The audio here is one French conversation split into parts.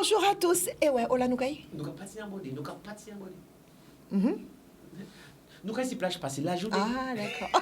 Bonjour à tous. Et ouais, hola Noukaï. Nous avons parti en body, nous avons parti en body. Nous avons si plage passer la journée. Ah, d'accord.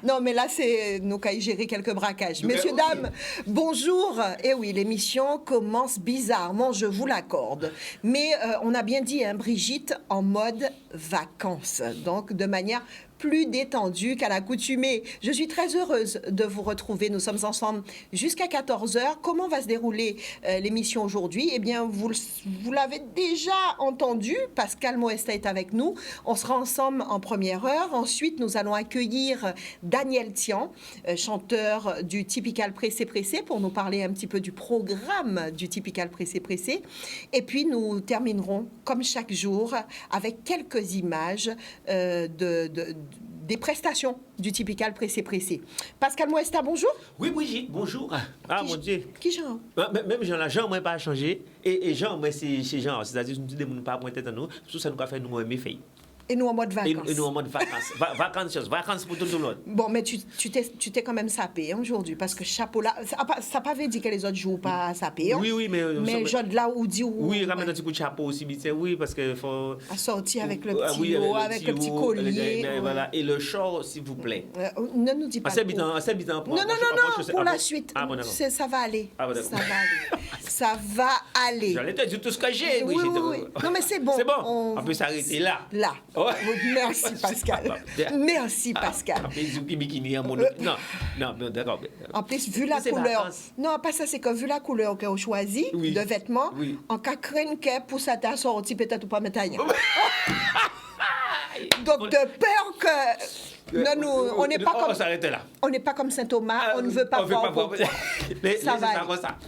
Non, mais là, c'est Noukaï gérer quelques braquages. Noukaï, Messieurs, oui. dames, bonjour. Et oui, l'émission commence bizarrement, je vous l'accorde. Mais on a bien dit, hein, Brigitte, en mode vacances. Donc, de manière plus détendue qu'à l'accoutumée. Je suis très heureuse de vous retrouver. Nous sommes ensemble jusqu'à 14h. Comment va se dérouler l'émission aujourd'hui? Eh bien, vous l'avez déjà entendu. Pascal Moesta est avec nous. On sera ensemble en première heure. Ensuite, nous allons accueillir Daniel Tian, chanteur du Typical Pressé Pressé, pour nous parler un petit peu du programme du Typical Pressé Pressé. Et puis, nous terminerons, comme chaque jour, avec quelques images des prestations du Typical Pressé Pressé. Pascal Moesta, bonjour. Oui, Brigitte, bonjour. Ah, mon Dieu. Qui Jean? Même Jean, là, Jean, moi, pas changé. Et Jean, moi, c'est Jean. C'est-à-dire, nous disons, pas pointer dans nous. Tout ça, nous a fait nous aimer faire. Et nous en mode vacances. Et nous en mode vacances. Vacances pour tout le monde. Bon, mais tu t'es quand même sapé hein, aujourd'hui, parce que chapeau là, ça n'a pas veut dire que les autres jouent pas sapé. Hein? Oui, mais... Mais genre là où dit... Oui, ramène un petit coup de chapeau aussi, oui, parce qu'il faut... Assorti avec le petit haut, avec le petit collier. Voilà, et le short, s'il vous plaît. Ne nous dis pas trop. Non, pour la suite. Ah, bon, d'accord. Ça va aller. Ah, bon, d'accord. Ça va aller. Ça va aller. J'allais te dire tout ce que j'ai, Oui. Non, mais c'est bon. C'est bon. On peut s'arrêter là. Là. Ouais. Merci, Pascal. Merci, Pascal. Après, du bikini à mon... Non, d'accord. En plus, vu la C'est couleur... vacances. Non, pas ça, c'est que vu la couleur qu'on choisit Oui. de vêtements, Oui. en cas craigne que pour ça t'a sorti, peut-être ou pas mettre rien. Donc, de peur que... Non, on n'est pas On comme... s'arrête là. On n'est pas comme Saint-Thomas, on ne veut pas voir pour toi. Mais Ça va c'est aller. pas ça.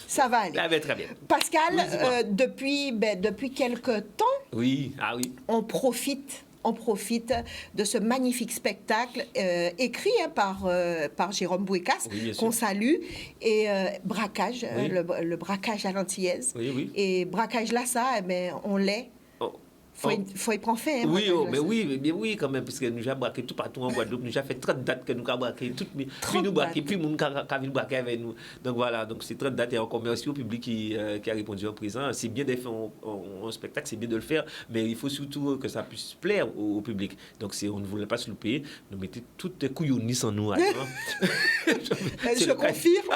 Ça va aller. Ah, ben, très bien. Pascal, Oui, dis-moi. depuis quelque temps, Oui, on profite de ce magnifique spectacle écrit hein, par Jérôme Bouékas, Oui, bien sûr. qu'on salue, et braquage, Oui. le braquage à l'antillaise. Oui. Et braquage là, ça, eh ben, on l'est. Faut y prendre fin. Hein, Oui, braquage, là, mais ça. oui, quand même, parce que nous avons braqué tout partout en Guadeloupe. Nous avons fait 30 dates que nous avons braqué. Puis nous braqué, puis nous avons braqué avec nous. Donc voilà, donc c'est 30 dates et encore merci au public qui a répondu en présent. C'est bien de faire un spectacle, c'est bien de le faire, mais il faut surtout que ça puisse plaire au public. Donc on ne voulait pas se louper. Nous mettons toutes les couillonnisses en nous. Je confirme.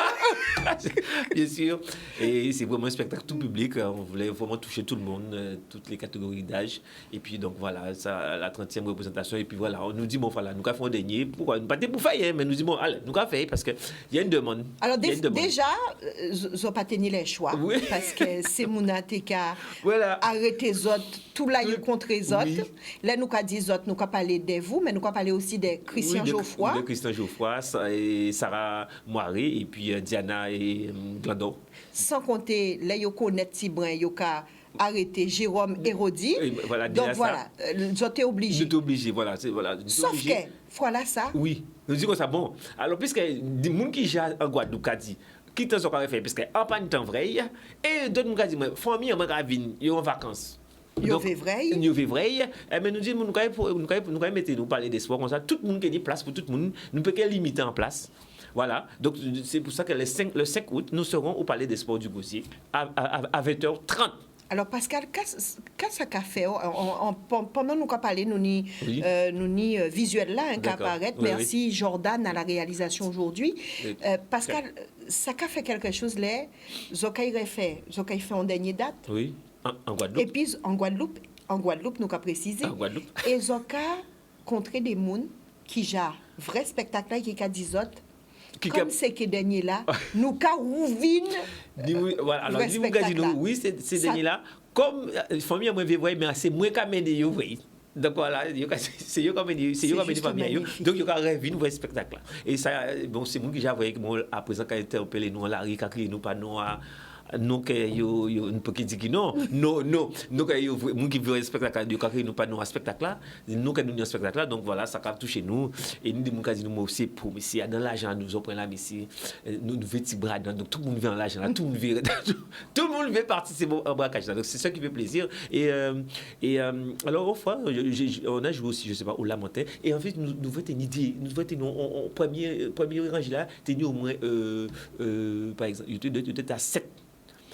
Bien sûr. Et c'est vraiment un spectacle tout public. On voulait vraiment toucher tout le monde, toutes les catégories d'âge. Et puis, donc voilà, ça, la 30e représentation. Et puis voilà, on nous dit, bon, voilà, nous avons fait un dernier. Pourquoi? Pas pour faire, mais nous disons, bon, allez, nous avons fait parce qu'il y a une demande. Alors, déjà, je n'ai pas tenu les choix. Oui. Parce que c'est mon atéka. Voilà. Arrêtez les autres, tout là, il contre les autres. Oui. Là, nous avons dit les autres, nous avons parlé de vous, mais nous avons parlé aussi de Christian Geoffroy. De Christian Geoffroy, et Sarah Moiré, et puis Diana et Glandon. Sans compter, là, vous connaissez Tibrin, vous avez arrêté Jérôme Hérodi. Voilà, donc voilà, vous êtes obligés. Nous sommes obligés, voilà. Sauf que, voilà ça. Oui, nous disons ça, bon. Alors, puisque des gens qui sont en Guadeloupe, dit, qui t'en sont fait, parce qu'en pas de temps vrai, et d'autres gens disent, famille, on va venir, ils sont en vacances. Yo fait vrai. Mais nous disons, nous mettons, nous parler d'espoir comme ça, tout le monde qui a des places pour tout le monde, nous pouvons limiter en place. Voilà, donc c'est pour ça que le 5 août, nous serons au Palais des Sports du Gossier à 20h30. Alors Pascal, qu'est-ce que ça a fait pendant nous avons parlé, nous ni visuel là, qui apparaît. Merci Jordan à la réalisation aujourd'hui. Pascal, ça a fait quelque chose là, Zokai fait en dernière date. Oui, en Guadeloupe. Et puis en Guadeloupe, nous avons précisé. En Guadeloupe. Et Zoka contre des gens qui ont vrai spectacle là, qui a dit autres. Comme c'est que dernier là, nous carouvine. Voilà, alors oui, c'est dernier là. Comme famille moi voir mais c'est moins qu'à mener oui. Donc voilà, c'est yo comme famille. Donc yo rêvé nous voir spectacle là. Et ça bon c'est moi qui j'avais à présent quand interpellé nous la rue, crié nous pas nous non que yo ne peut dire que non que yo moun qui veut spectacle de quand nous pas nous spectacle là nous que nous spectacle là donc voilà ça a touché nous et nous dit moun dit nous aussi pour ici dans l'argent nous on prend là ici nous veut petit bras donc tout le monde veut l'argent là tout le monde veut participer au braquage là donc c'est ça qui fait plaisir et alors une fois on a joué aussi je sais pas au Lamentin et en fait nous veut une idée nous veut en premier rang là tenu au moins par exemple il était à 7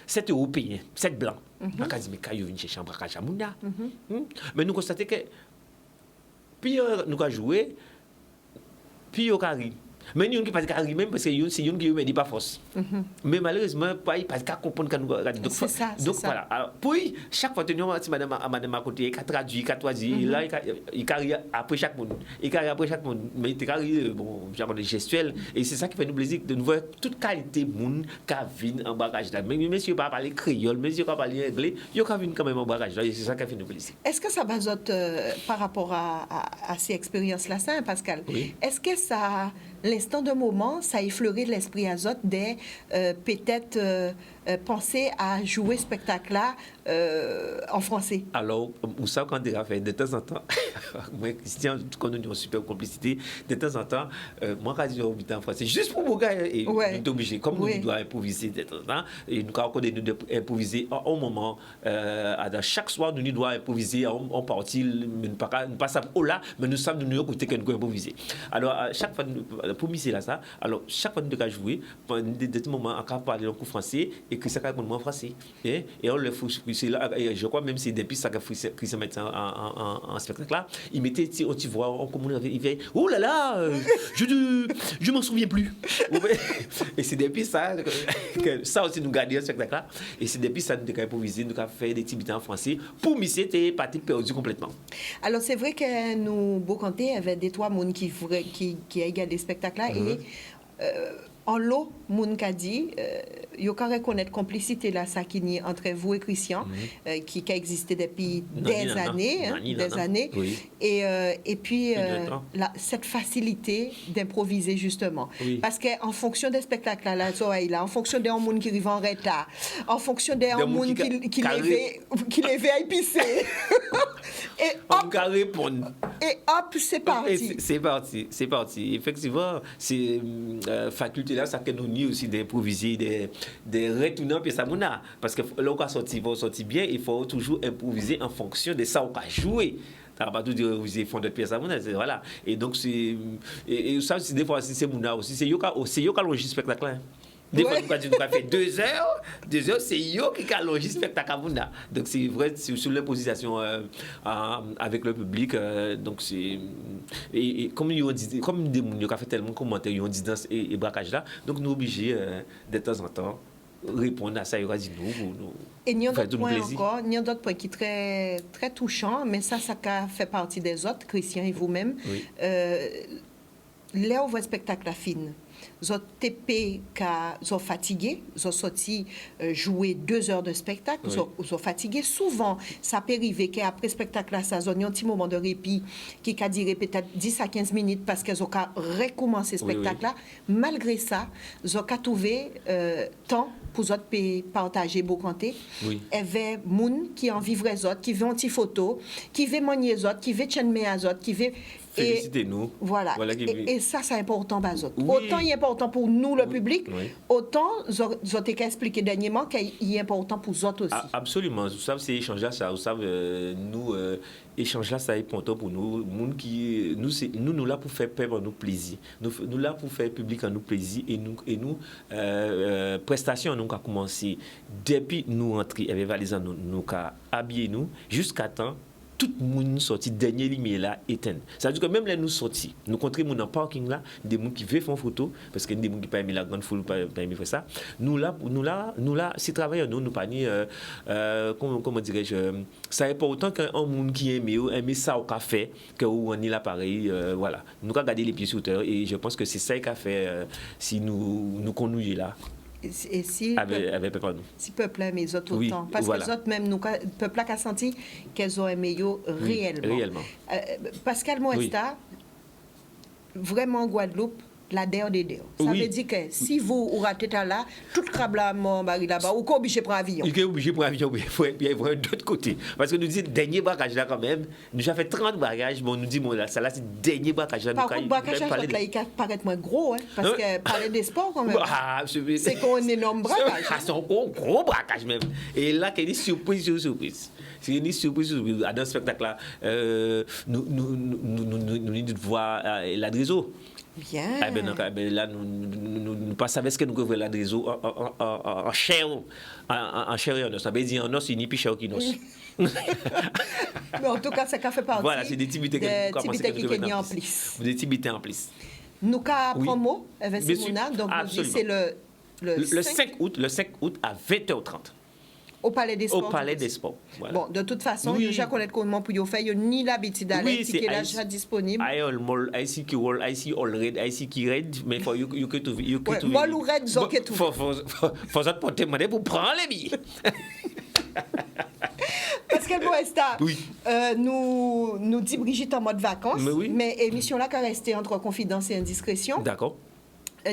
7 Européens, 7 Blancs. On a dit, mais quand ils viennent chercher un braquage à Mouna. Mais nous constatons que, puis nous avons joué, puis au carré. Mais nous, qui pas carré même parce que c'est nous qui ne dit pas force. Mais malheureusement, pas parce qu'à comprendre quand nous regardons. C'est ça. Donc voilà. Alors, puis, chaque fois que nous avons madame à côté, il a traduit, il a traduit, là, il carré après chaque monde. Il carré après chaque monde. Mais il carré, bon, genre des gestuels. Et c'est ça qui fait nous plaisir de nous voir toute qualité de monde qui vient en bagage là. Mais monsieur pas parler créole, monsieur pas parler anglais, il y a quand même en bagage là. Et c'est ça qui fait nous plaisir. Est-ce que ça bazote par rapport à ces expériences-là, ça, Pascal? Oui. Est-ce que ça, l'instant de moment, ça a effleuré de l'esprit azote des peut-être penser à jouer ce spectacle-là en français? Alors, vous savez, quand on a fait de temps en temps, moi et Christian, quand nous avons une super complicité, de temps en temps, moi, quand je suis en français, juste pour mon gars, et nous sommes obligés, comme nous devons improviser de temps en temps, et nous avons improviser au moment, chaque soir, nous devons improviser en partie, mais nous pas ça au là, mais nous savons nous écouter que nous improviser. Alors, chaque fois, pour m'y là ça, alors, chaque fois nous devons jouer, de ce moment, on peut parler en français, et que ça va être en français. Et on le fait. Je crois même si depuis ça que se met en spectacle là, il mettait tu vois en commun il fait oh là là je m'en souviens plus. Et c'est depuis ça que ça aussi nous garder un spectacle là et c'est depuis ça nous avons improvisé, nous avons fait des petits bits en français pour m'y c'était parti perdu complètement. Alors c'est vrai que nous Bocanté avait des trois monde qui a regardé le spectacle là et en l'eau, moun ka dit, yo ka reconnaître complicité là, ça qui est entre vous et Christian, qui a existé depuis des années, oui. Et puis cette facilité d'improviser justement, parce que en fonction des spectacles là, en fonction des moun qui arrivent en retard, en fonction des moun qui levé à épicer, et hop, c'est parti. C'est parti. Effectivement, c'est faculté là, ça que nous nie aussi d'improviser, des retournants puis ça mouna parce que là on sortir bien, il faut toujours improviser en fonction de ça on va jouer. Ça va pas tout dire vous font d'autres pièces à mouna, voilà. Et donc c'est et ça aussi des fois c'est mouna aussi, c'est yo qui logique spectacle là. Des fois, nous avons fait 2 heures, c'est yo qui a logé spectacle à Mouna. Donc, c'est vrai, c'est sur l'imposition avec le public. Donc, c'est. Et comme ils ont dit, comme des gens qui ont fait tellement de commentaires, ils ont dit dans et braquage là, donc nous sommes obligés de temps en temps répondre à ça. Il y aura dit nous. Et il y a d'autres points encore, il y a d'autres points qui sont très, très touchants, mais ça fait partie des autres, Christian et vous-même. Oui. Là, on voit le spectacle à fin. Vous TP sont fatigués, vous sorti jouer 2 heures de spectacle, vous sont fatigués. Souvent, ça peut arriver qu'après le spectacle, ça a un petit moment de répit qui a duré peut-être 10 à 15 minutes parce qu'ils ont recommencé le spectacle-là. Malgré ça, ils ont trouvé temps pour vous partager Bocanté. Il y avait des gens qui en vivent les autres, qui veulent une petite photo, qui veulent manier les autres, qui veulent chaîner les autres, qui veulent... Félicitez-nous. Voilà. Et ça, c'est important pour les autres. Autant il est important pour nous, le public, autant, je t'ai expliqué dernièrement qu'il est important pour les autres aussi. Absolument. Vous savez, c'est échange là, ça. Vous savez, nous, échange là, ça est important pour nous. Nous là pour faire peur nous plaisir. Nous là pour faire public en nous plaisir. Et nous, prestations, nous, a commencé depuis nous entrer, avec valise, nous, habiller nous, jusqu'à temps. Tout le monde sorti, dernier lumière là, éteint. Ça veut dire que même là, nous sortis, nous rencontrons dans le parking là, des gens qui veulent faire photo, parce que des gens qui ne pas aimer la grande foule, pas aimer faire ça. Nous là, si travaillons, nous pas ni, comment dirais-je, ça n'est pas autant qu'un monde qui aime ça au café, que on est l'appareil, voilà. Nous avons gardé les pieds sur terre, et je pense que c'est ça qui a fait, si nous conduisons là. Et si le peuple aime les autres autant, parce que les autres, même nous, le peuple a senti qu'elles ont aimé réellement. Pascal Moesta, vraiment Guadeloupe, la DER des DER. Ça veut dire que si vous ratez là, tout le crabe là-bas, ou qu'on obligé de prendre avion. Il est obligé de prendre avion, il faut voir d'autre côté. Parce que nous disons, dernier braquage là quand même, nous avons fait 30 bagages, bon, nous disons, bon, ça là, c'est le dernier braquage là. Par contre, le braquage là, il paraît moins gros, hein, parce que parler des sports quand même. C'est qu'on un énorme braquage. C'est un gros braquage même. Et là, il y a des surprises sur surprises. C'est une surprise dans ce spectacle là. Nous devons voir l'adréso. Bien. Ah ben, donc, là, nous pas savoir ce que nous pouvons faire réseau en chair, en chair et en os. Ça veut dire en os, c'est ni plus cher qu'en os. Mais en tout cas, ça fait partie voilà, c'est des tibité qui gagnent en plus. Des tibité en plus. Nous avons promo avec Simona, donc c'est le 5 août à 20h30. Au Palais des Sports. Au Palais des Sports. Voilà. Bon, de toute façon, il y a connaître comment pour y faire, il n'y a ni l'habitude d'aller, le ticket là déjà disponible. I see all red, mais for you to Mall ou red, zoké tout. Faut ça porter monnaie pour prendre les billets. Pascal Moesta, nous dit Brigitte en mode vacances, mais émission là qui a resté entre confidence et indiscrétion. D'accord.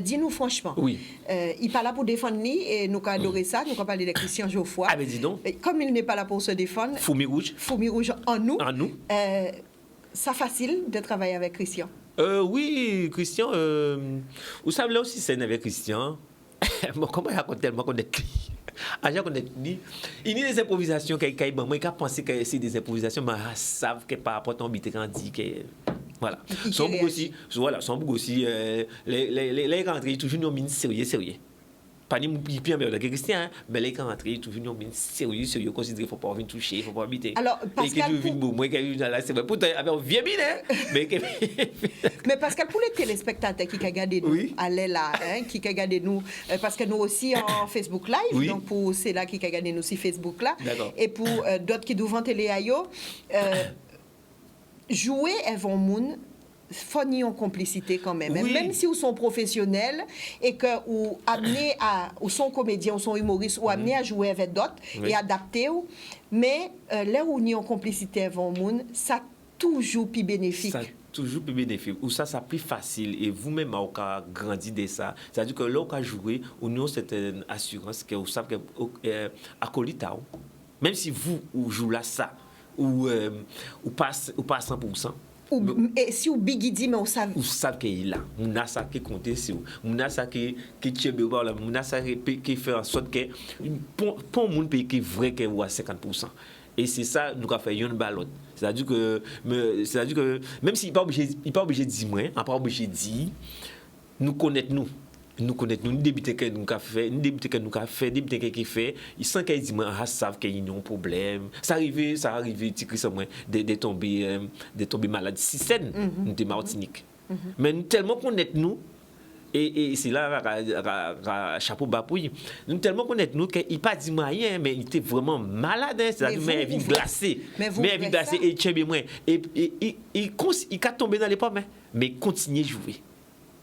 Dis-nous franchement, il pas là pour défendre lui et nous avons adoré ça, nous avons parlé de Christian Geoffroy. Ah, mais dis donc. Comme il n'est pas là pour se défendre, Fourmi rouge en nous. Ça facile de travailler avec Christian. Oui, Christian, vous savez là aussi c'est avec Christian. Comment il raconte tellement qu'on est il y a des improvisations qui moi qui pense que c'est des improvisations mais savent que par rapport à ton bité quand dit que voilà son bouc aussi les rentrées toujours nous mine sérieux pas ni pire mais avec Christian mais les rentrées toujours nous mine sérieux considérer faut pas venir toucher faut pas habiter alors Pascal moi qui là c'est vrai pourtant avec vieux mais mais Pascal pour les téléspectateurs qui regardent nous allez là qui regardent nous parce que nous aussi en Facebook live donc pour c'est là qui regardent nous sur Facebook là et pour d'autres qui doivent télé ayo jouer Evon Moon fournir en complicité quand même même si vous sont professionnels et que ou amenés à ou sont comédiens ou sont humoristes ou amenés à jouer avec d'autres et adapter mais là où ni en complicité Evon Moon ça toujours plus bénéfique. Toujours plus bénéfique. Ou ça plus facile. Et vous-même, vous avez grandi de ça. C'est-à-dire que là, vous avez joué, vous avez cette assurance que vous savez qu'à Colita, même si vous jouez là, ça, ou pas à 100%. Et si vous bigidi, mais vous savez qu'il est là. Vous avez ça qui compte sur vous. Vous avez ça qui tient bien. Vous avez ça qui fait en sorte que pour le monde qui est vrai que vous avez 50%. Et c'est ça nous avons fait une balle. C'est-à-dire que même s'il n'est pas obligé de dire moi, il n'est pas obligé de dire nous connaissons nous débuter que nous avons fait, débuter qui fait, ils sentent qu'ils disent moi savent qu'il y a un problème. Ça arrive de tomber malade si scène de Martinique. Mais nous tellement connaissons nous et c'est là chapeau bas pour lui. Nous tellement connaissons nous qu'il pas dit rien mais il était vraiment malade, c'est-à-dire mais il glacé. Mais il glacé et tient bien moins et il a tombé dans les pommes mais continue jouer.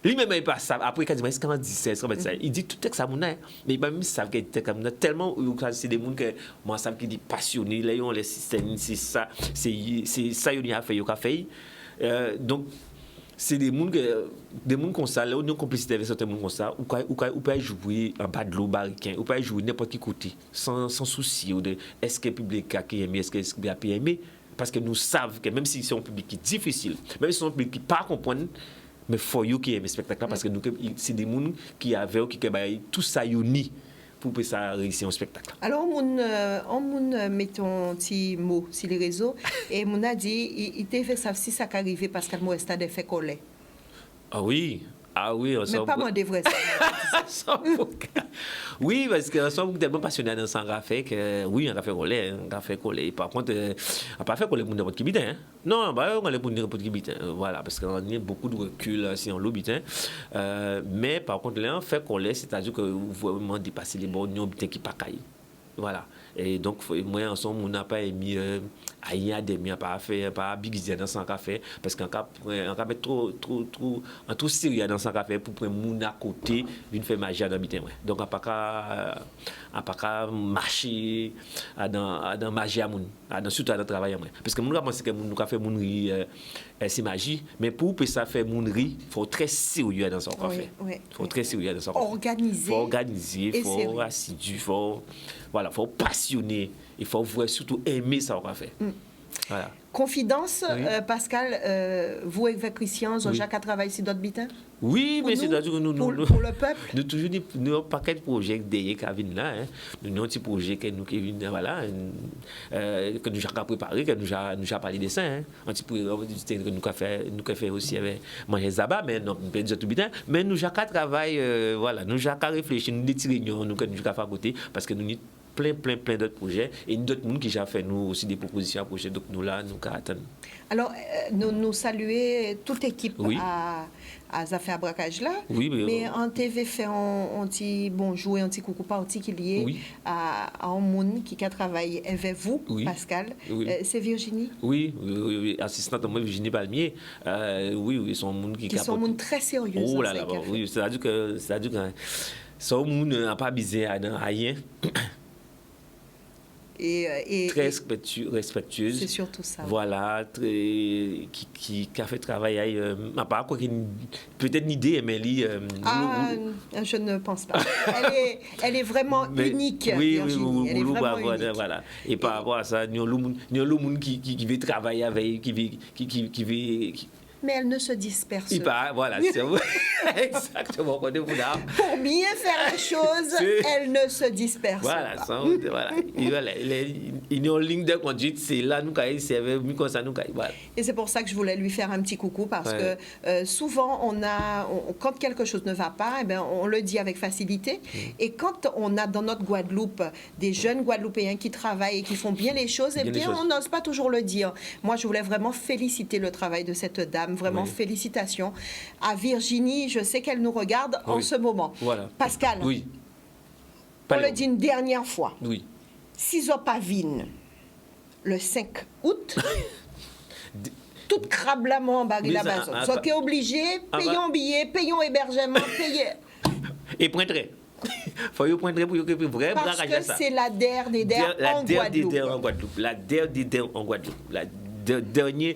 Lui-même il pas ça après il dit est-ce qu'on dit ça il dit tout texte ça mon mais il pas même savent que texte comme tellement c'est des monde que moi savent qui dit passionné là ils ont les systèmes c'est ça il a fait donc c'est des monde comme ça là on a une complicité avec certains monde comme ça ou peut jouer en bas de l'eau baricain ou peut jouer n'importe quel côté sans souci de est-ce que le public a aimé est-ce que le public a aimé parce que nous savons que même si c'est un public qui est difficile même si c'est un public qui pas comprendre mais faut you qui aime le spectacle parce que nous c'est des monde qui avaient qui tout ça uni pour que ça réussir un spectacle. Alors on mettons un petit mot sur les réseaux et on a dit il t'a fait ça si ça arrivé parce qu'elle m'a stade fait coller. Ah oui, mais pas moi des vrais. Oui, parce que nous tellement passionnés dans ce café que oui, on a fait coller. Par contre, on n'a pas fait coller pour n'importe qui bite. Non, on a fait pour n'importe qui bite. Voilà, parce qu'on a beaucoup de recul si on l'obite. Mais par contre, là, on fait coller, c'est-à-dire que vous vraiment dépasser les bords, nous bite qui pas caille. Voilà. Et donc, moi, ensemble, on n'a pas émis à des miens, pas big dans son café, parce qu'on a mettre trop sérieux dans son café pour prendre mon à côté d'une fait magie dans le donc, on n'a pas qu'à marcher dans magie à mon, surtout dans le travail. Parce que nous pensons que nous avons fait mon riz, c'est magie, mais pour que ça fait mon riz, il faut être très sérieux dans son café. Il faut être très sérieux dans son café. Organiser, il faut être assidu, il faut passionné, il faut surtout aimer ça qu'on fait. Voilà. Confidence, Pascal, vous avec Christian, Jacques a travaillé sur d'autres bitins? Oui, mais c'est-à-dire que pour le peuple. Nous toujours nous un paquet de projets derrière qui viennent là. Nous avons un petit projet que nous voilà, que nous avons préparé, que nous avons parlé de ça. Un petit projet que nous avons fait aussi avec Manger Zaba, mais non, tout bien. Mais nous avons travaillé, voilà, nous avons réfléchi, nous avons des réunions nous avons fait à côté parce que nous avons plein d'autres projets et d'autres gens qui ont fait nous aussi des propositions à projets. Donc nous là, nous attendons. Alors, nous saluer toute équipe à Affaires Braquage là. Oui, mais en TV fait un petit bonjour et un petit coucou particulier à un monde qui a travaillé avec vous, Pascal. C'est Virginie? Oui, assistante à moi, Virginie Palmier. Oui, sont monde qui sont monde très sérieux. Oh là là, oui, c'est-à-dire que son monde n'a pas besoin à rien. Et très respectueuse. C'est surtout ça. Voilà, qui a fait travailler, peut-être une idée, mais je ne pense pas. Elle est vraiment unique, oui, Virginie. Elle est vraiment unique. Voilà. Et par rapport à ça, nous avons le monde qui veut travailler avec, qui veut... Mais elle ne se disperse pas. Voilà, c'est vrai. Exactement. Pour bien faire les choses, elle ne se disperse pas. Voilà. Il y a une ligne de conduite, c'est là, nous c'est comme ça, nous voilà. Et c'est pour ça que je voulais lui faire un petit coucou, parce que souvent, quand quelque chose ne va pas, on le dit avec facilité. Et quand on a dans notre Guadeloupe des jeunes Guadeloupéens qui travaillent et qui font bien les choses, on n'ose pas toujours le dire. Moi, je voulais vraiment féliciter le travail de cette dame. Vraiment, félicitations à Virginie. Je sais qu'elle nous regarde en ce moment. Voilà. Pascal, on le dit une dernière fois. Si Zopavine, le 5 août, tout crablement en baril la base. So qui est obligé, payons billets, payons hébergement, payez. Et pointerait. Faut y pointer pour que vrai parce que c'est la der des der en Guadeloupe. La der des der en Guadeloupe. Dernier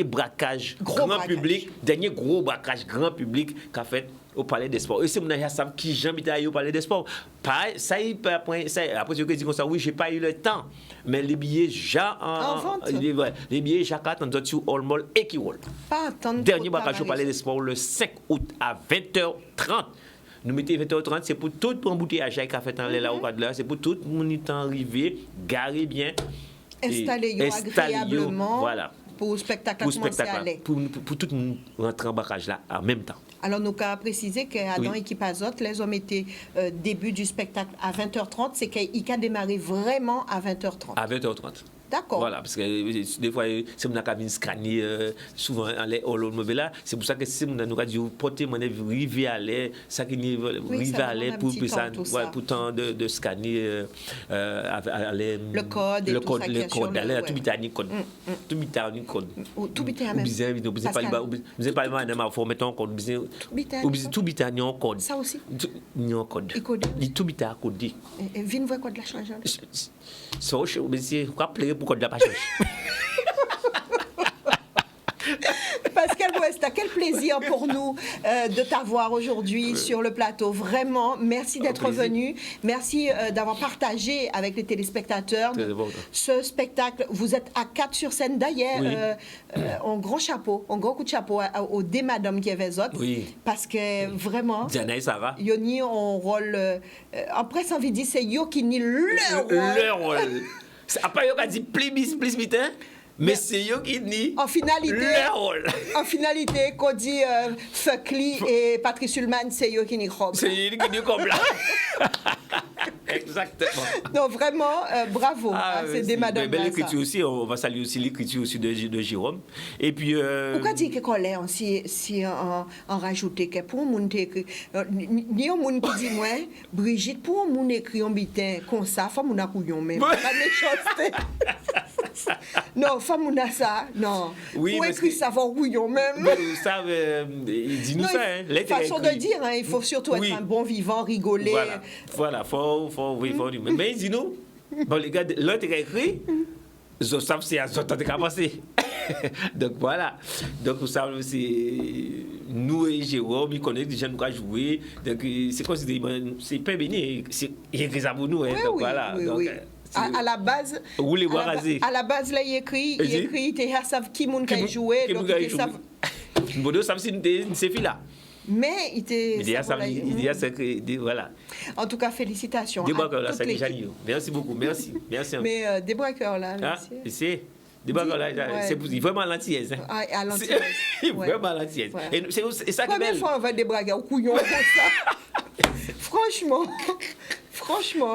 braquage grand public, dernier gros braquage grand public qu'a fait au Palais des Sports. Et c'est mon savent qui j'habite au Palais des Sports. Ça après je dis comme ça, oui, j'ai pas eu le temps, mais les billets déjà en vente. Les billets déjà attendent sur All Mall et qui roule. Pas attendre. Dernier braquage au Palais des Sports le 5 août à 20h30. Nous mettons 20h30, c'est pour tout embouteillage qui a fait en là au Guadeloupe, c'est pour tout le monde arrivé, garé bien. Installer agréablement voilà. Pour le spectacle. Pour tout le monde rentrer en barrage là en même temps. Alors, nous avons précisé qu'à l'équipe Azote, les hommes étaient début du spectacle à 20h30, c'est qu'il a démarré vraiment à 20h30. À 20h30. D'accord. Voilà, parce que des fois, c'est mon cabine scanner, souvent, là, c'est pour ça que si on a dit, porter mon rive à l'air, ça qui rive à l'air pour temps de scanner le code, le code, tout bitanique code. Tout bitanique code. Tout bitanique code. Vous pas le même faut mettre en code. Tout bitanique en code. Ça aussi. En code. Tout bitanique code. Vine voir code la change. So, je quoi pleurer pour code la pas change. Pascal Boesta, quel plaisir pour nous de t'avoir aujourd'hui sur le plateau. Vraiment, merci d'être venu. Merci d'avoir partagé avec les téléspectateurs ce spectacle. Vous êtes à 4 sur scène. D'ailleurs, un grand chapeau, un grand coup de chapeau aux deux madames qui avaient autres. Parce que vraiment, Diana et Sarah. Yoni ont un rôle. En presse, envie de dire, c'est Yo qui nie leur rôle. Leur rôle. Après, Yo qui a dit plus vite, hein? Mais c'est eux qui disent en finalité, qu'on dit Fuckly et Patrice Ullman, c'est eux qui disent Rob. C'est eux qui disent comme là. Exactement. Donc vraiment, bravo à ces deux madames. Belle écriture aussi, on va saluer aussi l'écriture aussi de Jérôme. Et puis... Pourquoi dire que qu'on l'est si on rajoutait que pour un monde écrit, ni un monde qui dit, moi, Brigitte, pour un monde écrit un bitin comme ça, faut mon accouillon même. Pas méchanceté. Non, faut mon ça, non. Oui, pour écrire ça, faut couillon même. Ça, dis-nous ça. Façon de dire, il faut surtout être un bon vivant, rigoler. Voilà, faut mais dis-nous, bon, les gars, l'autre est écrit, je sais c'est à ce temps de passer. Donc voilà. Donc ça, c'est nous et Jérôme, ils connaissent déjà nous à jouer. Donc c'est considéré, c'est pas béni, c'est écrit ça pour nous. Donc voilà. À la base, rouler bois rasé. À la base là il écrit il savent qui moun qui jouer donc il savent Bodo savent c'est fille là. Mais il était voilà. En tout cas félicitations. Des braqueurs là, ça merci beaucoup, merci. Mais des braqueurs là, merci. C'est des braqueurs là, c'est vraiment l'antillaise. À l'antillaise. Vraiment l'antillaise. Et c'est ça qui est belle. Première fois on va des braqueurs couillon comme ça. Franchement.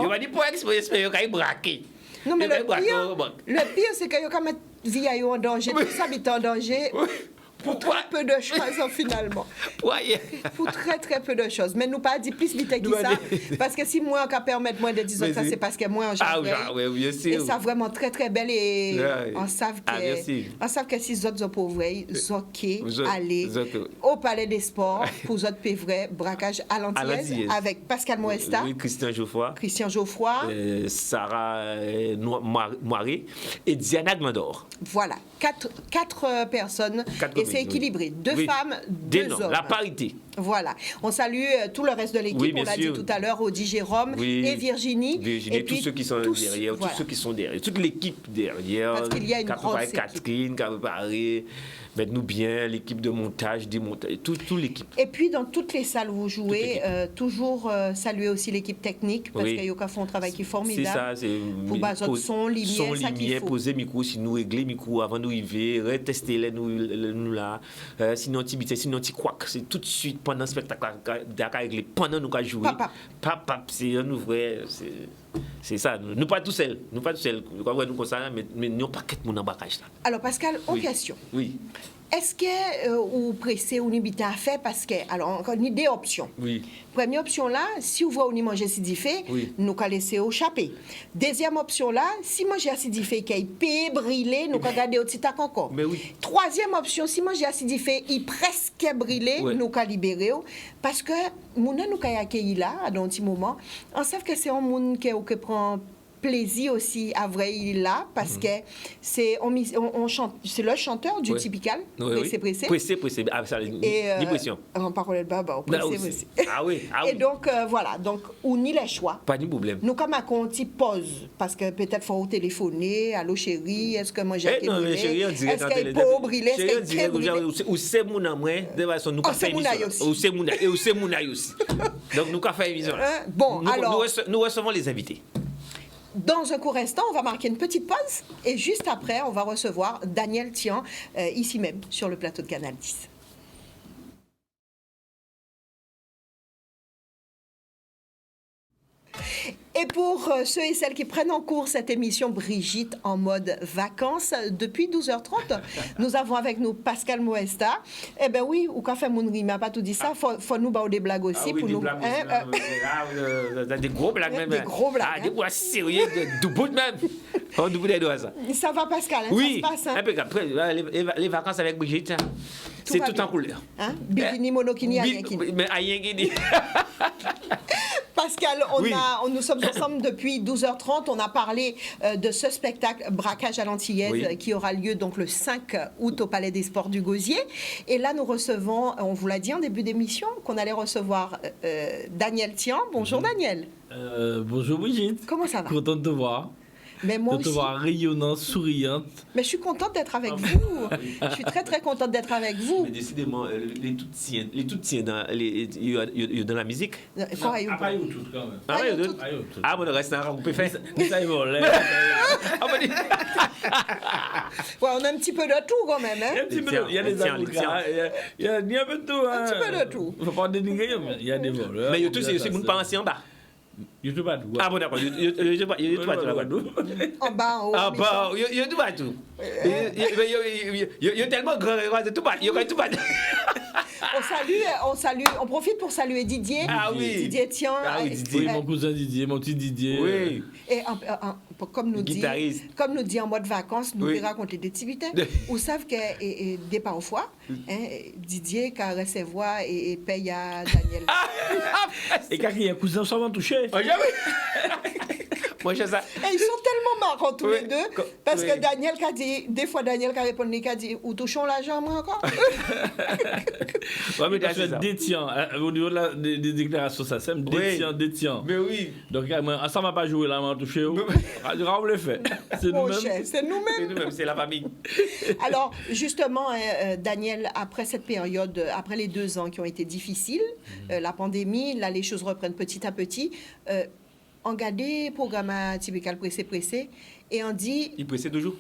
Il va dire pour exprimer qu'il braqué. Non mais le pire c'est que quand mettre vie en danger, tout ça est en danger. Pour très peu de choses finalement. Pour très peu de choses. Mais nous pas dit plus vite que ça. Parce que si moi, on peut permettre moins de dire ça, c'est parce que moi, bien sûr. Et ça vraiment très belle. Et on savent que si les autres pauvres, ils aller au Palais des Sports pour les autres vrai braquage à l'antillaise avec Pascal Moesta. Christian Geoffroy. Sarah Moiré et Diana Glandor. Voilà. Quatre personnes. Et c'est équilibré. Deux femmes, deux hommes. La parité. Voilà. On salue tout le reste de l'équipe. On l'a dit tout à l'heure, Audi Jérôme et Virginie. Et tous ceux qui sont derrière. Tous ceux qui sont derrière. Toute l'équipe derrière. Parce qu'il y a une grosse équipe. Catherine qui a préparé. Mettez-nous bien, l'équipe de montage, démontage, toute l'équipe. Et puis, dans toutes les salles où vous jouez, toujours saluer aussi l'équipe technique, parce qu'il y a un travail qui est formidable. C'est ça, c'est... Pour baser son, lumière, ça qu'il faut. Poser micro, si nous régler micro avant d'arriver, retester les nous là, sinon tu crois que c'est tout de suite pendant le spectacle, régler pendant nous qu'à jouer. Papa, c'est un vrai... C'est ça, nous pas tout seuls. Nous pas tout seuls. Nous comme ça, mais nous pas qu'être mon embarquage là. Alors Pascal, en question. Oui. Est-ce que vous pressez ou n'habitez à faire parce que alors encore une idée option. Oui. Première option là, si vous voulez manger acidifé, nous allons laisser au chapé. Deuxième option là, si manger acidifé qui peut brûler, nous allons garder au petit tac encore. Mais oui. Troisième option, si manger acidifé, il presque brûlé, nous allons libérer parce que nous allons accueillir là dans un petit moment. On sait que c'est un monde qui prend plaisir aussi à vrai là parce que c'est on chante, c'est le chanteur du typical pressé et pression en parole baba pressé aussi. Et donc voilà, donc on n'y les choix pas de problème. Nous comme un petit pause parce que peut-être faut téléphoner, allô chérie, est-ce que moi j'ai non mais chérie on dirait est-ce qu'il peut brûler, est-ce qu'il peut brûler ou c'est mon amour de façon nous faire émission ou c'est mon et ou c'est mon aussi donc nous faire émission bon alors nous recevons les invités. Dans un court instant, on va marquer une petite pause et juste après, on va recevoir Daniel Tian, ici même, sur le plateau de Canal 10. Et pour ceux et celles qui prennent en cours cette émission Brigitte en mode vacances, depuis 12h30, nous avons avec nous Pascal Moesta. Eh bien oui, ou quand fait mon rime, pas tout dit ça, faut nous avoir des blagues aussi pour nous. Des gros blagues même. Des gros blagues. Des blagues sérieuses, du bout de même. On nous des doigts ça. Ça va Pascal, oui, ça se passe. Après, les vacances avec Brigitte, c'est tout en couleur. Bikini, monokini, ayekini. Mais ayekini. Pascal, nous sommes ensemble depuis 12h30. On a parlé de ce spectacle Braquage à l'Antillaise qui aura lieu donc le 5 août au Palais des Sports du Gosier. Et là, nous recevons, on vous l'a dit en début d'émission, qu'on allait recevoir Daniel Tian. Bonjour Daniel. Bonjour Brigitte. Comment ça va? Contente de te voir. Mais moi de te voir rayonnante, souriante. Mais je suis contente d'être avec vous. Je suis très contente d'être avec vous. Mais décidément, les tout tiens dans la musique. Quoi, pas eu tout quand même. Ah, bon, le reste, on peut faire. Ça y va, on a un petit peu de tout quand même. Hein? Il y a des avocats, il y a un peu de tout. Un petit peu de tout. Il ne faut pas dénigrer, mais il y a des voleurs. Mais tout, c'est mon pas en bas. YouTube pas tout. Ah bon d'accord, YouTube pas tout là-bas. En bas, en haut. Ah bah, YouTube pas tout. Il y a tellement grand de tout pas, il y a tout pas. On salue, on profite pour saluer Didier. Ah oui. Didier Tian. Ah oui, Didier, mon cousin Didier, mon petit Didier. Oui. Et comme nous dit en mode vacances, nous raconter des activités. Vous savez que des parfois, Didier qui a recevoir et paye à Daniel. Et quand il y a un cousin, ça va toucher. Moi, j'ai ça. Et ils sont tellement marrants tous Oui. les deux. Parce Oui. que Daniel qui a dit, des fois Daniel qui a répondu, qui a dit, ou touchons la jambe encore. Ouais, mais Là, quand c'est tu ça. détiens, au niveau des déclarations, ça sème, détiens. Mais oui. Donc, ça m'a pas joué là, m'a touché. On le fait. C'est Mon nous-mêmes. cher, c'est nous-mêmes. C'est nous-mêmes, c'est la famille. Alors, justement, Daniel, après cette période, après les 2 ans qui ont été difficiles, la pandémie, là, les choses reprennent petit à petit. On regarde le programme typical pressé, et on dit, Il pressait toujours.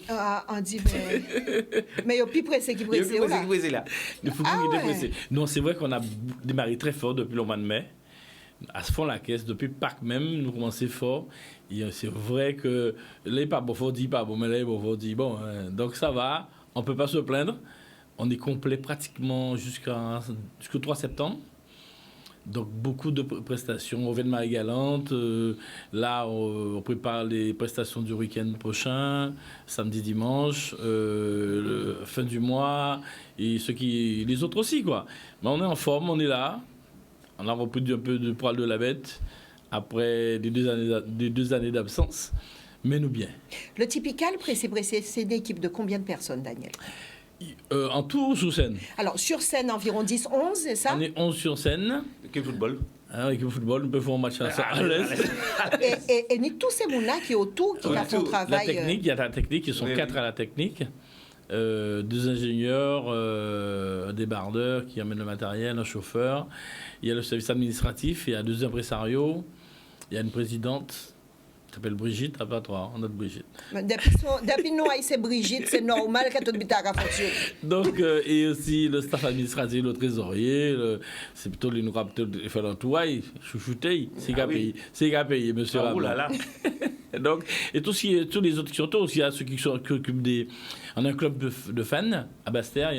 mais il y a plus pressé qui Il est pressé. plus là. pressé, pressé là. Il faut Ah qu'il ouais. dépressé. Non, c'est vrai qu'on a démarré très fort depuis le mois de mai. À ce fond, la caisse, depuis Pâques même, nous commençons fort. Et c'est vrai que les pas bon, faut dire pas bon, mais les bon, faut dire bon. Donc ça va, on ne peut pas se plaindre. On est complet pratiquement jusqu'au 3 septembre. Donc beaucoup de prestations. On vient de Marie-Galante. Là, on prépare les prestations du week-end prochain, samedi, dimanche, fin du mois, et les autres aussi, quoi. Mais on est en forme, on est là. On a repris un peu de poil de la bête après des 2 années d'absence. Mais nous bien. Le typical pressé, c'est une équipe de combien de personnes, Daniel? En tout sous scène. Alors, sur scène, environ 10, 11, c'est ça? On est 11 sur scène. Quel football? Avec le football, on peut faire un match à l'aise. Et ni tous ces gens-là qui autour, qui font Autour. travail. La technique, il y a la technique, ils sont Oui, 4 oui. à la technique. 2 ingénieurs, un débardeur qui amène le matériel, un chauffeur. Il y a le service administratif, il y a 2 impresarios, il y a une présidente qui s'appelle Brigitte, à pas toi, on a Brigitte. Depuis nous, c'est Brigitte, c'est normal que tout le monde fonctionne. Donc, et aussi le staff administratif, le trésorier, c'est plutôt les nous faire un toit, chouchouter, c'est qu'à payer, monsieur Ah, Rabin. oulala. Donc, et tous les autres qui sont autour, il y a ceux qui s'occupent des. On a un club de fans à Basse-Terre,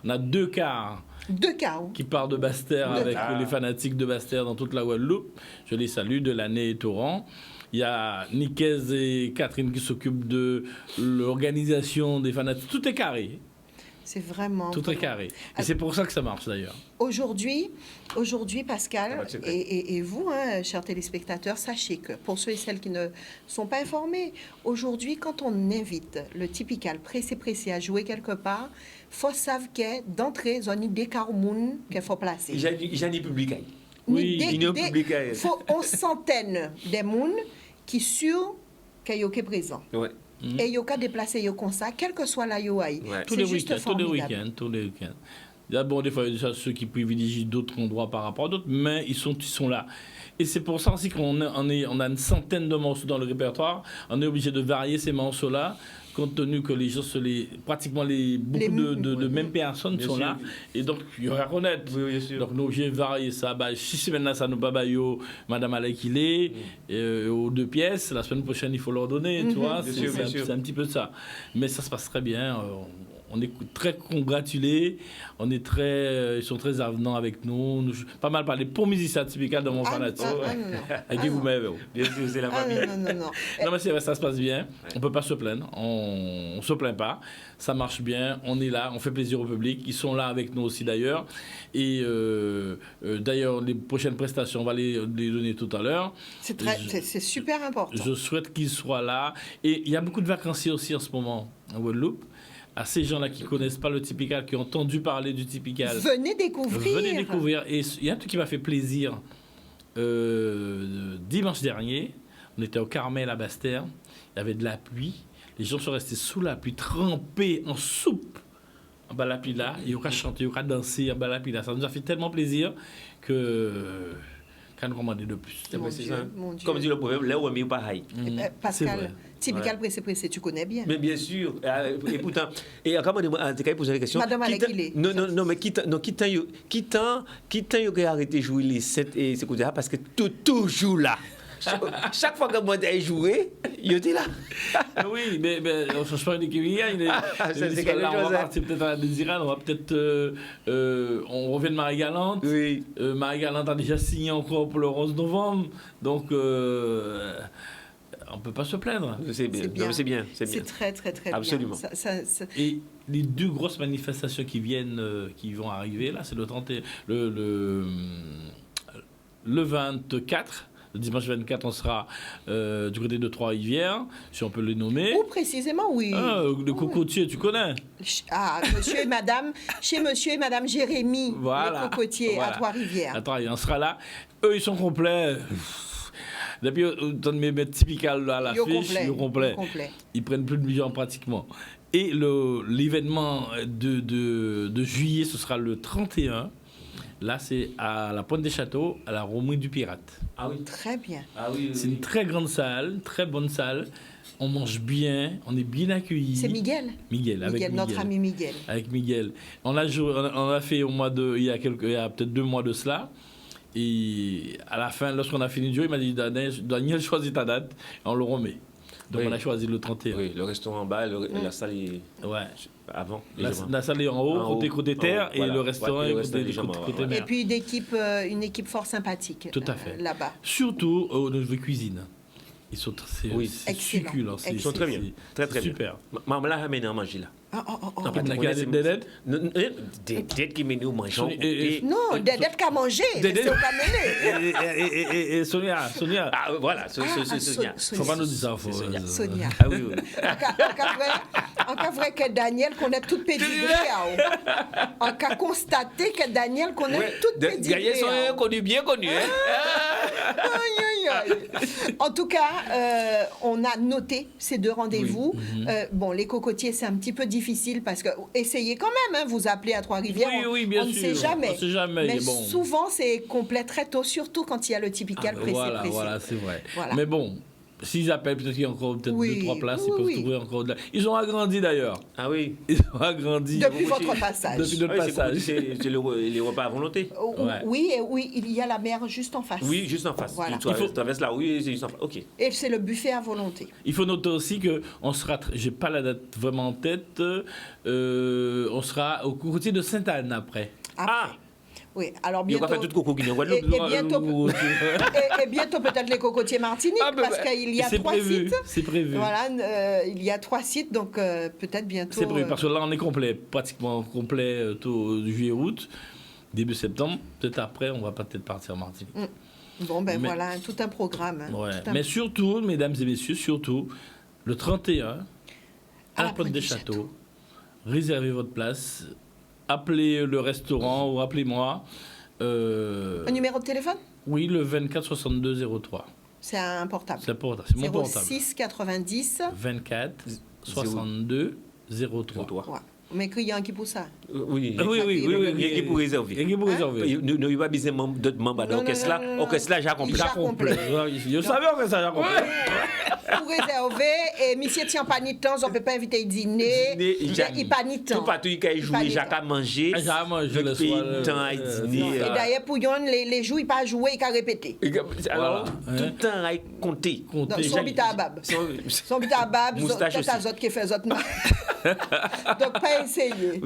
on a 2 quarts 2 cas. qui partent de Basse-Terre avec les fanatiques de Basse-Terre dans toute la Guadeloupe. Je les salue, Delaney et Torrent. Il y a Nicaise et Catherine qui s'occupent de l'organisation des fanatiques. Tout est carré. C'est vraiment. Tout est carré. Et c'est pour ça que ça marche d'ailleurs. Aujourd'hui, Pascal, Ah bah, c'est vrai. et vous, hein, chers téléspectateurs, sachez que pour ceux et celles qui ne sont pas informés, aujourd'hui, quand on invite le typical pressé à jouer quelque part, faut savoir que d'entrée, il y a une décarmoun qu'il faut placer. J'ai un public. Oui, il y a un public. Il faut une centaine de monde qui sont présents. Ouais. Et il y a déplacer comme ça, quel que soit la UI. Ouais. Tous les week-ends. Il y a bon, des fois, il y a ceux qui privilégient d'autres endroits par rapport à d'autres, mais ils sont là. Et c'est pour ça aussi qu'on a une centaine de morceaux dans le répertoire. On est obligé de varier ces morceaux-là, compte tenu que les gens, pratiquement beaucoup de mêmes personnes Bien sont sûr. là. Et donc, il y a à reconnaître. Oui, bien sûr. Donc, nous, j'ai varié ça. Bah, si semaines là, ça nous pas baillot, Madame Alekile, aux 2 pièces. La semaine prochaine, il faut leur donner, tu vois. Bien sûr, bien sûr. C'est un petit peu ça. Mais ça se passe très bien. On est très congratulés, ils sont très avenants avec nous. Pas mal parlé pour musicien typical dans mon fanatique. Avec vous-même. Bien sûr, c'est la Ah, famille. non. Non, mais c'est vrai, ça se passe bien. On ne peut pas se plaindre. On ne se plaint pas. Ça marche bien. On est là. On fait plaisir au public. Ils sont là avec nous aussi, d'ailleurs. Et d'ailleurs, les prochaines prestations, on va les donner tout à l'heure. C'est super important. Je souhaite qu'ils soient là. Et il y a beaucoup de vacanciers aussi en ce moment en Guadeloupe. À ces gens-là qui ne connaissent pas le typical, qui ont entendu parler du typical. Venez découvrir. Et il y a un truc qui m'a fait plaisir. Dimanche dernier, on était au Carmel à Basse-Terre. Il y avait de la pluie. Les gens sont restés sous la pluie, trempés en soupe. En bas de la pluie là, il y aura chanter, il y aura danser en bas de la pluie là. Ça nous a fait tellement plaisir que. Qu'à nous commander de plus. Mon C'est Dieu, ça. mon Dieu. Comme dit le proverbe, là où on est pareil. C'est Pascal, vrai. typical pressé, tu connais bien. Mais bien sûr. Et pourtant, et comment on poser la question. Madame Alekile. Non, mais qui t'en arrêté de jouer les 7 et c'est comme ça parce que toujours là. Chaque fois que moi j'ai joué, il était là. Oui, mais on ne change pas d'équipe. C'est quelque Là, on chose, va hein. partir peut-être à la Désirade, on va peut-être. On revient de Marie-Galante. Oui. Marie-Galante a déjà signé encore pour le 11 novembre. Donc, on ne peut pas se plaindre. C'est bien. Non, mais c'est bien. C'est très Absolument. bien. Et les 2 grosses manifestations qui vont arriver, là, c'est le 24, Le dimanche 24, on sera du côté de Trois-Rivières, si on peut le nommer. Où précisément, oui. Le cocotier, tu connais? Monsieur et madame Jérémy, Voilà. le cocotier à Trois-Rivières. À Trois-Rivières, on sera là. Eux, ils sont complets. Depuis, dans mes typical là, à l'affiche, ils sont complets. Ils prennent plus de millions pratiquement. Et l'événement de juillet, ce sera le 31. Là, c'est à la Pointe des Châteaux, à la Romerie du Pirate. Ah oui. Très bien. Ah oui, C'est une très grande salle, très bonne salle. On mange bien, on est bien accueillis. C'est Miguel. Miguel, notre ami Miguel. Avec Miguel. On a fait il y a peut-être 2 mois de cela. Et à la fin, lorsqu'on a fini de jouer, il m'a dit Daniel, choisis ta date et on le remet. Donc on a choisi le 31. Oui, le restaurant en bas, la salle est avant. La salle est en haut, côté terre, et le restaurant est côté mer. Et puis une équipe fort sympathique. Tout à fait. Là-bas. Surtout au niveau cuisine. Ils sont succulents. Ils sont très bien. Très bien. Super. Maman l'a ramené à manger là. Des dettes qui mènent au mangeant. Non, des dettes qu'à manger. C'est au camelé. Et Sonia. Ah voilà, Sonia. Faut pas nous dire ça. Sonia. Ah oui. En cas vrai que Daniel connaît toute pédigrée. En cas constaté que Daniel connaît toute pédigrée. Daniel sont bien connus. En tout cas, on a noté ces 2 rendez-vous. Bon, les cocotiers, c'est un petit peu difficile parce que essayez quand même, hein, vous appelez à Trois-Rivières. Oui, bien sûr. On ne sait jamais. On ne sait jamais. Mais souvent, c'est complet très tôt, surtout quand il y a le typical précis. Voilà, c'est vrai. Voilà. Mais bon, s'ils appellent, peut-être qu'il y a encore 2-3 places, ils peuvent trouver encore de la... Ils ont agrandi d'ailleurs. Ah oui. Ils ont agrandi. Depuis votre passage. Depuis notre passage. C'est les repas à volonté. Oui, il y a la mer juste en face. Oui, juste en face. Voilà. Tu traverses là, oui, c'est juste en face. Ok. Et c'est le buffet à volonté. Il faut noter aussi qu'on sera, j'ai pas la date vraiment en tête, on sera au cocotier de Sainte-Anne après. Oui, alors bientôt. Il va faire tout coco qui est en Guadeloupe. Et bientôt peut-être les cocotiers Martinique, parce qu'il y a 3 sites. C'est prévu. Voilà, il y a 3 sites, donc peut-être bientôt. C'est prévu, parce que là on est complet, pratiquement complet tout juillet-août, début septembre. Peut-être après, on va peut-être partir en Martinique. Bon, voilà, tout un programme. Mais surtout, mesdames et messieurs, le 31, à la Pointe des Châteaux, réservez votre place. Appelez le restaurant ou appelez-moi. Un numéro de téléphone? Oui, le 24 62 03. C'est un portable. C'est mon portable. 06 90 24 62 03. Mais qu'il y a un qui pour ça. Oui. Il y a qui pour réserver. Nous n'avons pas besoin d'autres membres de l'orchestre là. L'orchestre là, j'ai compris. Je savais que ça, j'ai compris. Pour réserver, et monsieur tient pas ni temps, on ne peut pas inviter dîner. Il pas ni temps. Tout partout, il a joué, j'ai qu'à manger. J'ai à manger le soir. Et d'ailleurs, pour les jours, il pas joué, il a répété. Alors, tout le temps, il compté. Son bitabab. Son bitabab, c'est un autre qui fait autres. Donc, pas essayer.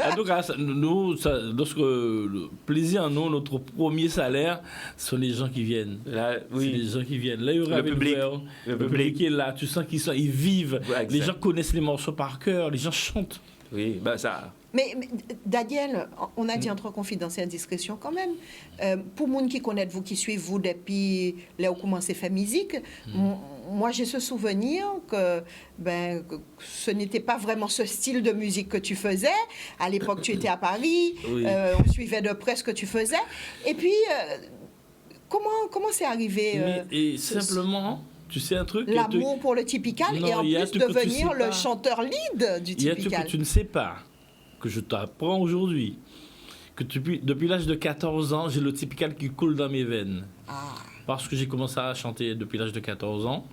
En tout cas, nous, lorsque le plaisir, notre premier salaire, ce sont les gens qui viennent. C'est les gens qui viennent. Là, il y aura le public est là. Tu sens qu'ils vivent. Les gens connaissent les morceaux par cœur. Les gens chantent. Oui, ça. Mais Daniel, on a dit entre confidence et indiscrétion quand même. Pour les gens qui connaissent vous, qui suivent vous depuis là où vous commencez à faire musique, moi j'ai ce souvenir que ce n'était pas vraiment ce style de musique que tu faisais. À l'époque, tu étais à Paris, on suivait de près ce que tu faisais. Et puis, comment c'est arrivé simplement... Tu sais un truc? L'amour pour le typical et en plus devenir le chanteur lead du typical. Il y a un truc que tu ne sais pas, que je t'apprends aujourd'hui, que depuis l'âge de 14 ans, j'ai le typical qui coule dans mes veines. Parce que j'ai commencé à chanter depuis l'âge de 14 ans.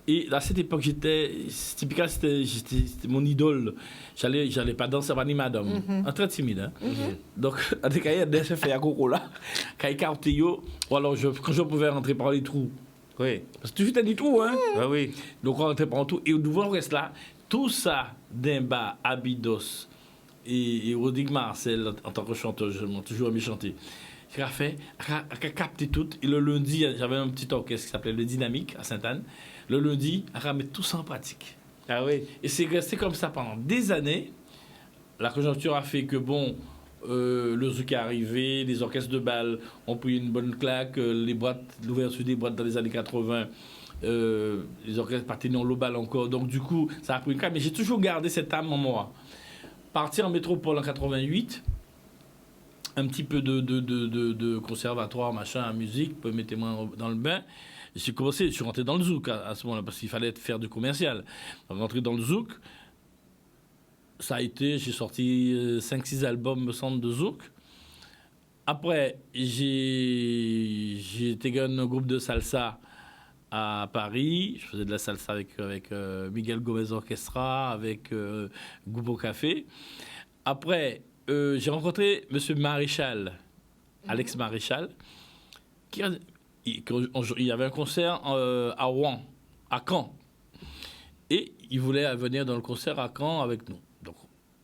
Et à cette époque, typical, c'était mon idole. J'allais pas danser avec ni madame. Très timide. Hein? Donc, avec il fait à Coco là, quand il carte ou alors quand je pouvais rentrer par les trous. Oui. Parce que tu fais des trous, hein? Oui. Donc on rentre par tout. Et devant le reste là, tout ça, Dimba, Abydos et Rodrigue Marcel, en tant que chanteur, je m'ai toujours aimé chanter. J'ai capté tout. Et le lundi, j'avais un petit orchestre qui s'appelait Le Dynamique à Sainte-Anne. Le lundi, on mettre tout ça en pratique. Ah oui. Et c'est resté comme ça pendant des années. La conjoncture a fait que, le zouk est arrivé, les orchestres de bal ont pris une bonne claque, l'ouverture des boîtes dans les années 80, les orchestres partenaient au bal encore. Donc du coup, ça a pris une claque. Mais j'ai toujours gardé cette âme en moi. Partir en métropole en 88, un petit peu de conservatoire, machin, musique, mettez-moi dans le bain. Je suis rentré dans le zouk à ce moment-là, parce qu'il fallait faire du commercial. Donc, rentré dans le zouk, ça a été, j'ai sorti 5-6 albums, me semble, de zouk. Après, j'ai intégré un groupe de salsa à Paris. Je faisais de la salsa avec Miguel Gomez Orchestra, avec Goubo Café. Après, j'ai rencontré M. Maréchal, Alex Maréchal, il y avait un concert à Rouen, à Caen. Et il voulait venir dans le concert à Caen avec nous. Donc,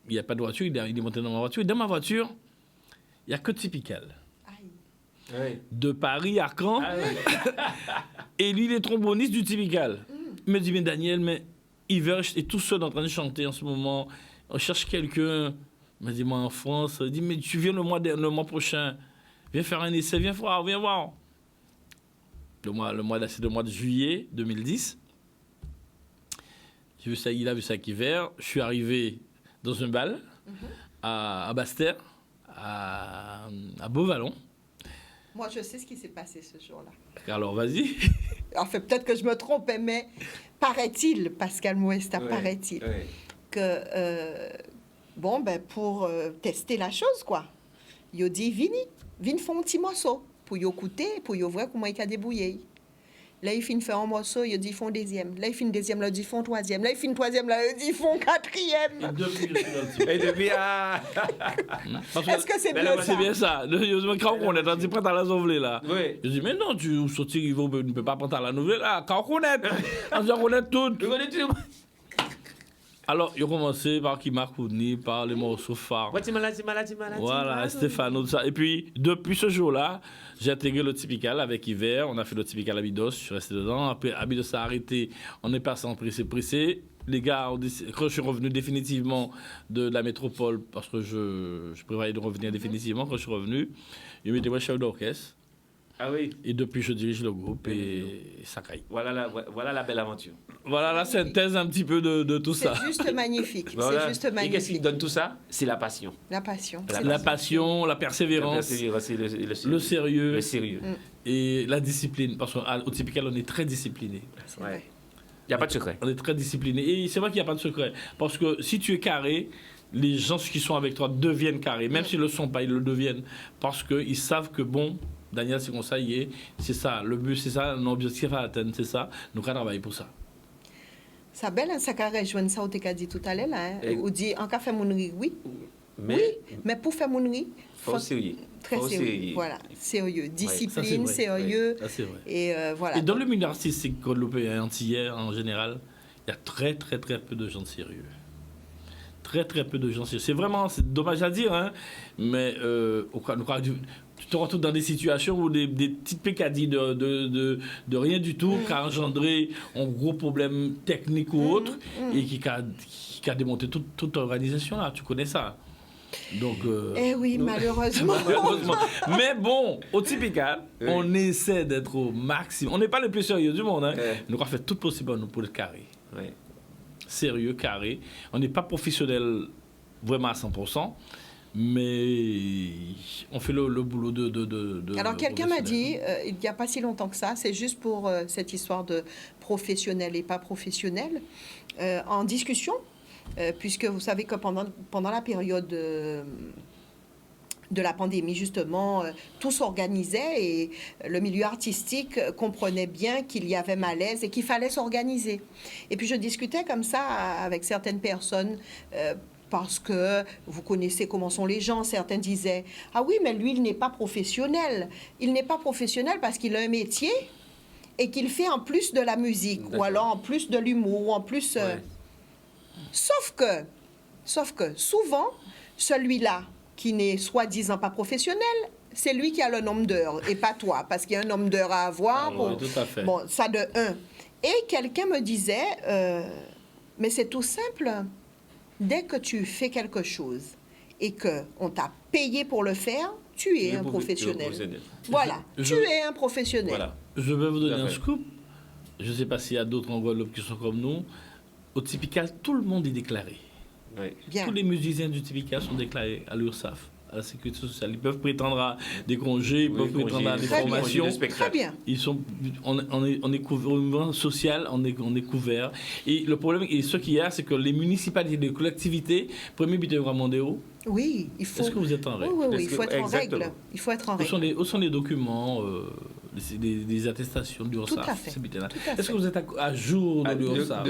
il n'y a pas de voiture, il est monté dans ma voiture. Et dans ma voiture, il n'y a que Typical. De Paris à Caen. Et lui, il est tromboniste du Typical. Il me dit, mais Daniel, mais Hiver est tout seul en train de chanter en ce moment. On cherche quelqu'un. Il m'a dit, moi en France. Il dit, mais tu viens le mois prochain. Viens faire un essai, viens voir. C'est le mois de juillet 2010. J'ai vu ça, il a vu ça avec Hiver. Je suis arrivé dans un bal à Basse-Terre, à Beauvallon. Moi, je sais ce qui s'est passé ce jour-là. Alors, vas-y. Enfin, peut-être que je me trompe, mais paraît-il, Pascal Mouesta, paraît-il, que, pour tester la chose, quoi, il a dit, viens faire un petit morceau pour y écouter, pour y voir comment il a débrouillé. Là, il finit faire un morceau, il dit, ils font deuxième. Là, il finit deuxième, là, il dit, ils font troisième. Là, il finit troisième, là, il dit, ils font quatrième. Et depuis, Est-ce que c'est bien ça? C'est bien ça. Quand on est, on dit, prends à la nouvelle, là. Oui. Je dis, mais non, tu sortir, il ne peut pas prendre à la nouvelle, là. Quand on est, on dit, on est tout. Alors, il a commencé par Kimakouni, par les morceaux phares. Voilà, Stéphane, tout ça. Et puis, depuis ce jour-là, j'ai intégré le Typical avec Hiver. On a fait le Typical Abydos, je suis resté dedans. Après, Abydos a arrêté, on est passé en pressé. Les gars, quand je suis revenu définitivement de la métropole, parce que je prévoyais de revenir définitivement, quand je suis revenu, ils m'étaient chef d'orchestre. Ah oui. Et depuis, je dirige le groupe et ça caille. Voilà la belle aventure. Voilà la synthèse un petit peu de tout ça. C'est juste magnifique. Voilà. C'est juste magnifique. Et qu'est-ce qui donne tout ça? C'est la passion. La passion. La passion, la persévérance, le sérieux. Le sérieux. Et la discipline. Parce qu'au Typical, on est très discipliné. Ouais. Il n'y a pas de secret. On est très discipliné. Et c'est vrai qu'il n'y a pas de secret. Parce que si tu es carré, les gens qui sont avec toi deviennent carrés. Même s'ils ne le sont pas, ils le deviennent. Parce qu'ils savent que, bon, Daniel, c'est comme ça, c'est ça. Le but, c'est ça. L'objectif à atteindre, c'est ça. Nous, on travaille pour ça. Ça belle, ça carré rejoindre ça, on t'a dit tout à l'heure, là. On dit, en cas faire mon riz, oui. Mais pour faire mon riz, faut sérieux. Très sérieux. Voilà, sérieux. Discipline, sérieux. Ça, c'est vrai. Et voilà. Et dans le milieu artistique guadeloupéen et antillais, en général, il y a très, très, très peu de gens sérieux. Très, très peu de gens sérieux. C'est dommage à dire, hein, mais tu te retrouves dans des situations où des petites pécadilles de rien du tout qui a engendré un gros problème technique ou autre et qui a démonté toute l'organisation là. Tu connais ça. Donc, eh oui, malheureusement. Mais bon, au Typical, on essaie d'être au maximum. On n'est pas les plus sérieux du monde. Hein. Nous avons fait tout possible pour être carré. Sérieux, carré. On n'est pas professionnel vraiment à 100%. Mais on fait le boulot de Alors, quelqu'un m'a dit, il n'y a pas si longtemps que ça, c'est juste pour cette histoire de professionnel et pas professionnel, en discussion, puisque vous savez que pendant la période de la pandémie, justement, tout s'organisait et le milieu artistique comprenait bien qu'il y avait malaise et qu'il fallait s'organiser. Et puis, je discutais comme ça avec certaines personnes parce que vous connaissez comment sont les gens. Certains disaient « Ah oui, mais lui, il n'est pas professionnel. Il n'est pas professionnel parce qu'il a un métier et qu'il fait en plus de la musique, ou alors en plus de l'humour, ou en plus... Sauf que souvent, celui-là qui n'est soi-disant pas professionnel, c'est lui qui a le nombre d'heures et pas toi, parce qu'il y a un nombre d'heures à avoir. Tout à fait. Bon, ça de un. Et quelqu'un me disait, mais c'est tout simple. Dès que tu fais quelque chose et qu'on t'a payé pour le faire, tu es un professionnel. Voilà, tu es un professionnel. Voilà. Je vais vous donner un scoop. Je ne sais pas s'il y a d'autres en Guadeloupe qui sont comme nous. Au Typical, tout le monde est déclaré. Oui. Bien. Tous les musiciens du Typical sont déclarés à l'URSSAF, à la Sécurité sociale. Ils peuvent prétendre à des congés, ils peuvent prétendre à des formations. Très bien. On est couvert, au niveau social, on est couvert. Et le problème, et ce qu'il y a, c'est que les municipalités, les collectivités, premier but de Ramondéo. Oui, il faut. Est-ce que vous êtes en règle? Oui, il faut être en règle. Il faut être en règle. Où sont les documents, des attestations de l'URSSAF? Tout à fait. Est-ce que vous êtes à jour de l'URSSAF?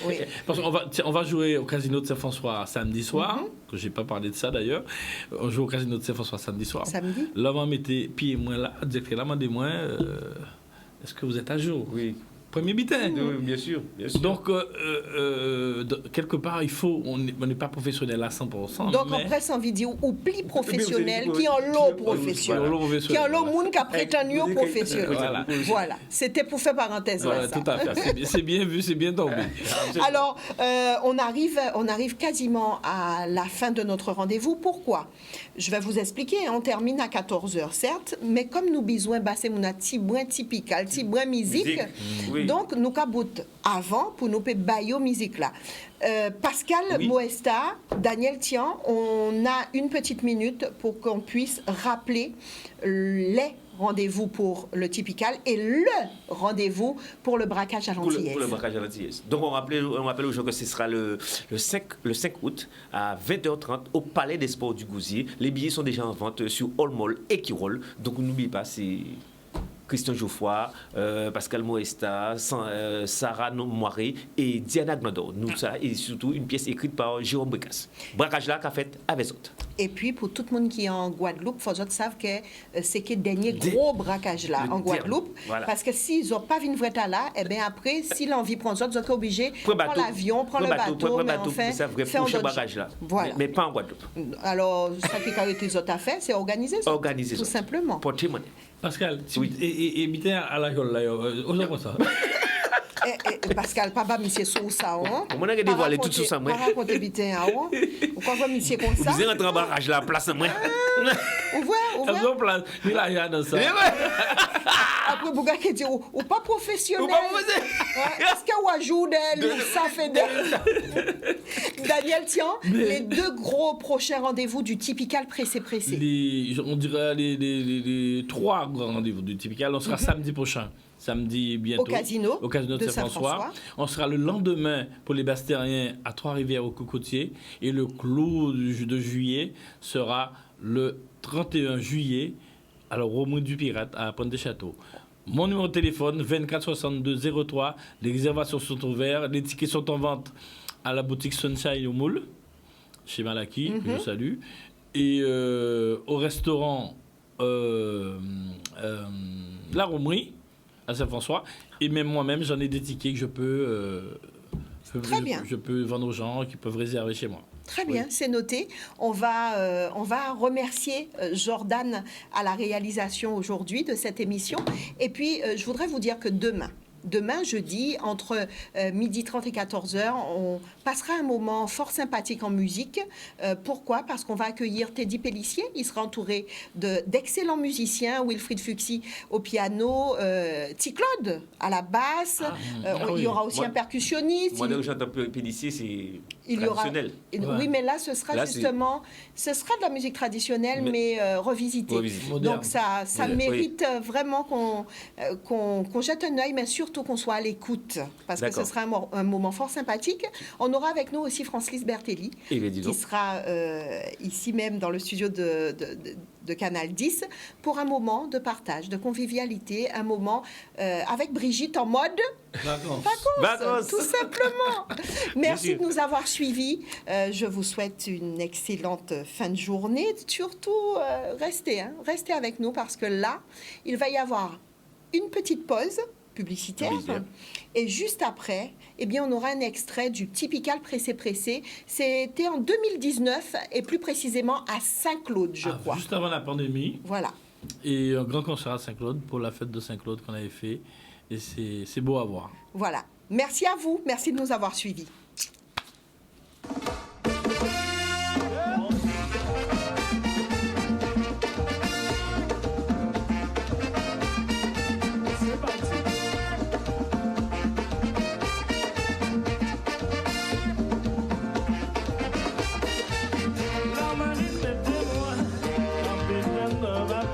Oui. Parce qu'on va jouer au Casino de Saint-François samedi soir, que je n'ai pas parlé de ça d'ailleurs. On joue au Casino de Saint-François samedi soir. Samedi. Là, on mettait pied moins là, directement là, demandez-moi, est-ce que vous êtes à jour? Oui. Premier bitin. Bien sûr. Donc, quelque part, on n'est pas professionnel à 100%. Donc, en presse en vidéo, ou pli professionnel qui en l'eau professionnel. Qui en l'eau monde qui a prétendu au professionnel. Voilà. C'était pour faire parenthèse. Voilà, tout à fait. C'est bien vu, c'est bien tombé. Alors, on arrive quasiment à la fin de notre rendez-vous. Pourquoi? Je vais vous expliquer. On termine à 14h, certes, mais comme nous besoin basser mon tibouin typical, tibouin musique. Oui. Donc, nous cabout avant pour nous payer musique là. Pascal Moesta, Daniel Tian, on a une petite minute pour qu'on puisse rappeler les rendez-vous pour le Typical et le rendez-vous pour le braquage à l'antillaise. Pour le braquage à l'antillaise. Donc, on rappelle aux gens que ce sera le 5 août à 20h30 au Palais des Sports du Gousier. Les billets sont déjà en vente sur All Mall et Kirol. Donc, n'oubliez pas, c'est Christian Geoffroy, Pascal Moesta, Sarah Moiré et Diana Glandor. Nous, ça, et surtout une pièce écrite par Jérôme Bricas. Braquage là qu'a fait avec autres. Et puis, pour tout le monde qui est en Guadeloupe, il faut que savent que c'est le dernier gros braquage là en Guadeloupe. Voilà. Parce que s'ils n'ont pas vu une vraie là, et bien après, si l'envie prend ça, ils sont obligés de prendre l'avion, prendre le bateau, mais enfin, faire un braquage là. Voilà. Mais pas en Guadeloupe. Alors, ça qui a été les autres affaires, c'est organiser ça. Organiser tout ça. simplement. Pour témoigner. Pascal, et bité à la gueule là, osons ça. Pascal, papa, monsieur sous ça, hein? Comment on a dévoilé tout ça, moi? Pas raconter bité, hein? Pourquoi vous monsieur comme ça? Vous êtes rentré en barrage là, place moi. Ouvert. Il a rien dans ça. Après, vous avez dit, ou pas professionnel. Est-ce qu'il y a un jour d'elle, ça fait d'elle? Daniel, tiens, les deux gros prochains rendez-vous du Typical pressé. On dirait les 3 grands rendez-vous du Typical. On sera samedi prochain. Samedi bientôt. Au casino de Saint-François. On sera le lendemain pour les Bastériens à Trois-Rivières au Cocotier. Et le clou de juillet sera le 31 juillet alors au Mont du Pirate à Pointe-des-Châteaux. Mon numéro de téléphone 24 62 03. Les réservations sont ouvertes. Les tickets sont en vente à la boutique Sunshine au Moule chez Malaki, que je salue. Et au restaurant La Romerie à Saint-François. Et même moi-même, j'en ai des tickets que je peux vendre aux gens qui peuvent réserver chez moi. Très bien, c'est noté. On va remercier Jordan à la réalisation aujourd'hui de cette émission. Et puis, je voudrais vous dire que demain, jeudi, entre 12h30 et 14h, on passera un moment fort sympathique en musique. Pourquoi? Parce qu'on va accueillir Teddy Pellissier. Il sera entouré d'excellents musiciens. Wilfried Fuxi au piano, T-Claude à la basse. Il y aura aussi un percussionniste. Moi, quand j'entends Pellissier, c'est traditionnel. Oui, mais là, ce sera de la musique traditionnelle, mais revisitée. Donc, ça mérite vraiment qu'on jette un œil, mais surtout qu'on soit à l'écoute, parce que ce sera un moment fort sympathique. On aura avec nous aussi Francis Bertelli, qui sera ici même dans le studio de Canal 10 pour un moment de partage, de convivialité, un moment avec Brigitte en mode vacances, tout simplement. Merci de nous avoir suivis. Je vous souhaite une excellente fin de journée. Surtout, restez avec nous parce que là, il va y avoir une petite pause publicitaire. Et juste après, on aura un extrait du Typical pressé. C'était en 2019 et plus précisément à Saint-Claude, je crois. Juste avant la pandémie. Voilà. Et un grand concert à Saint-Claude pour la fête de Saint-Claude qu'on avait fait. Et c'est beau à voir. Voilà. Merci à vous. Merci de nous avoir suivis.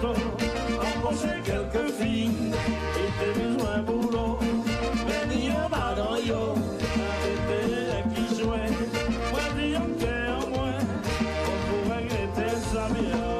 bateau, embaucher quelques filles, et t'es besoin boulot, mais n'y a pas dans yo, arrêtez qui jouait, moi dis en terre en moins, on pourrait regretter sa bien.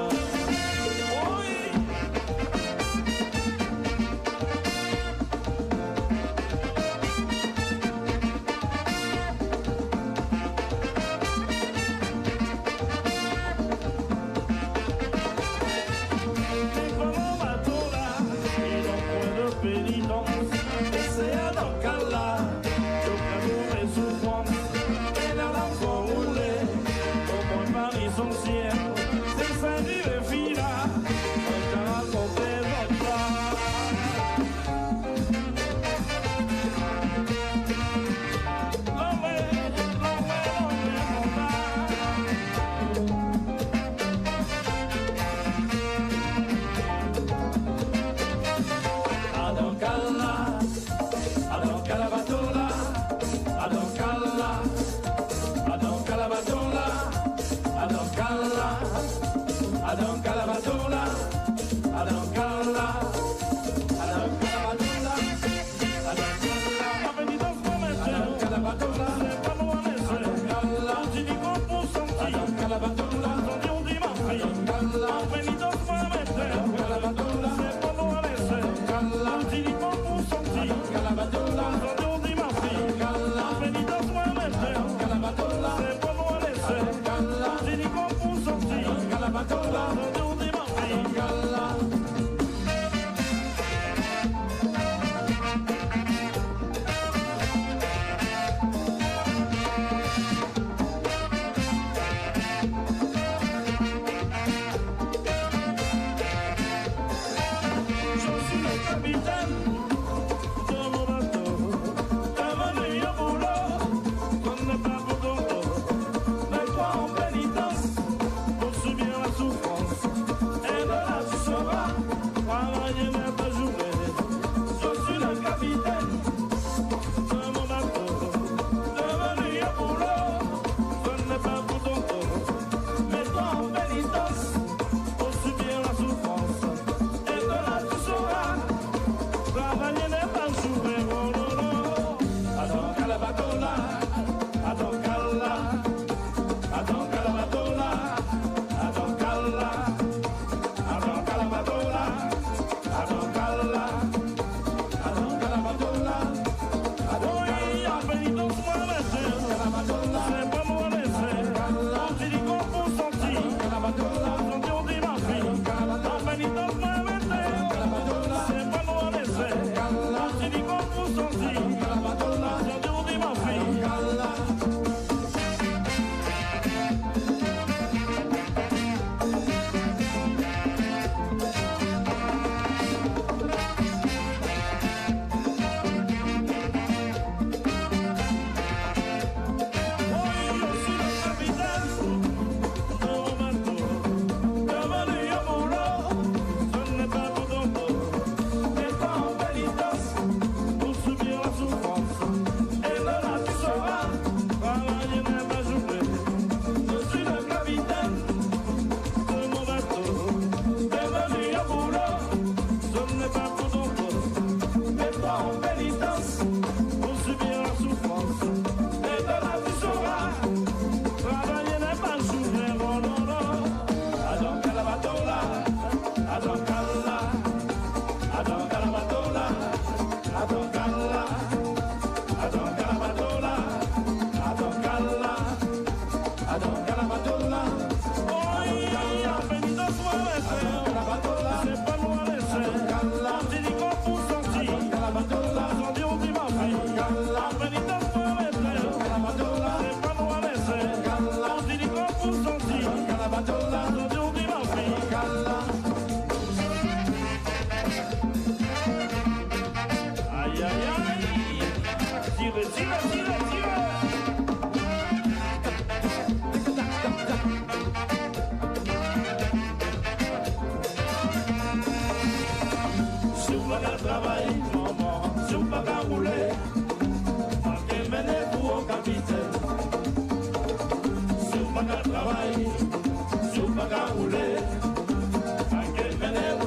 Trabalho, se o pagar o lê, a quem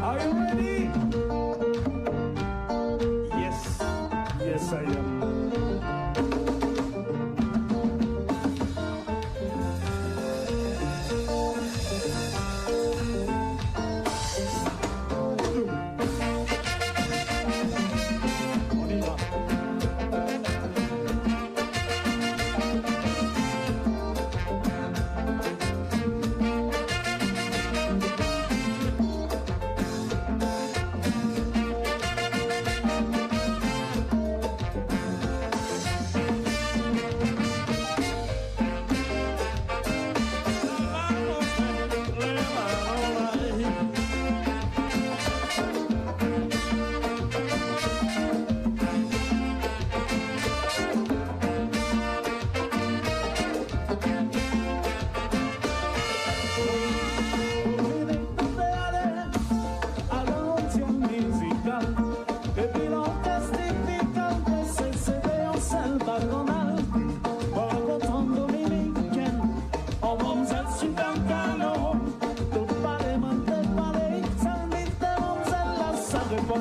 Are you ready? Yes, yes I am.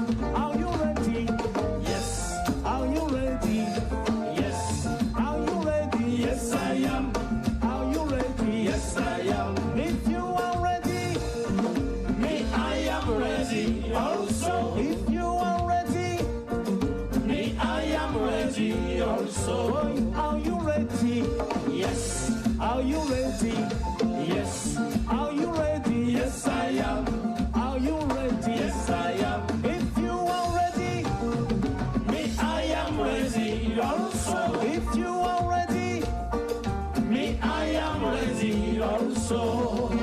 Are you ready? Yes. Are you ready? Yes. Are you ready? Yes, I am. Are you ready? Yes, I am. If you are ready, me, I am ready also. If you are ready, me, I am ready also. Are you ready? Yes. Are you ready? Yes. Are you ready? Yes, I am. Are you ready? Yes, I am. If you are ready, me, I am ready also. If you are ready, me, I am ready also.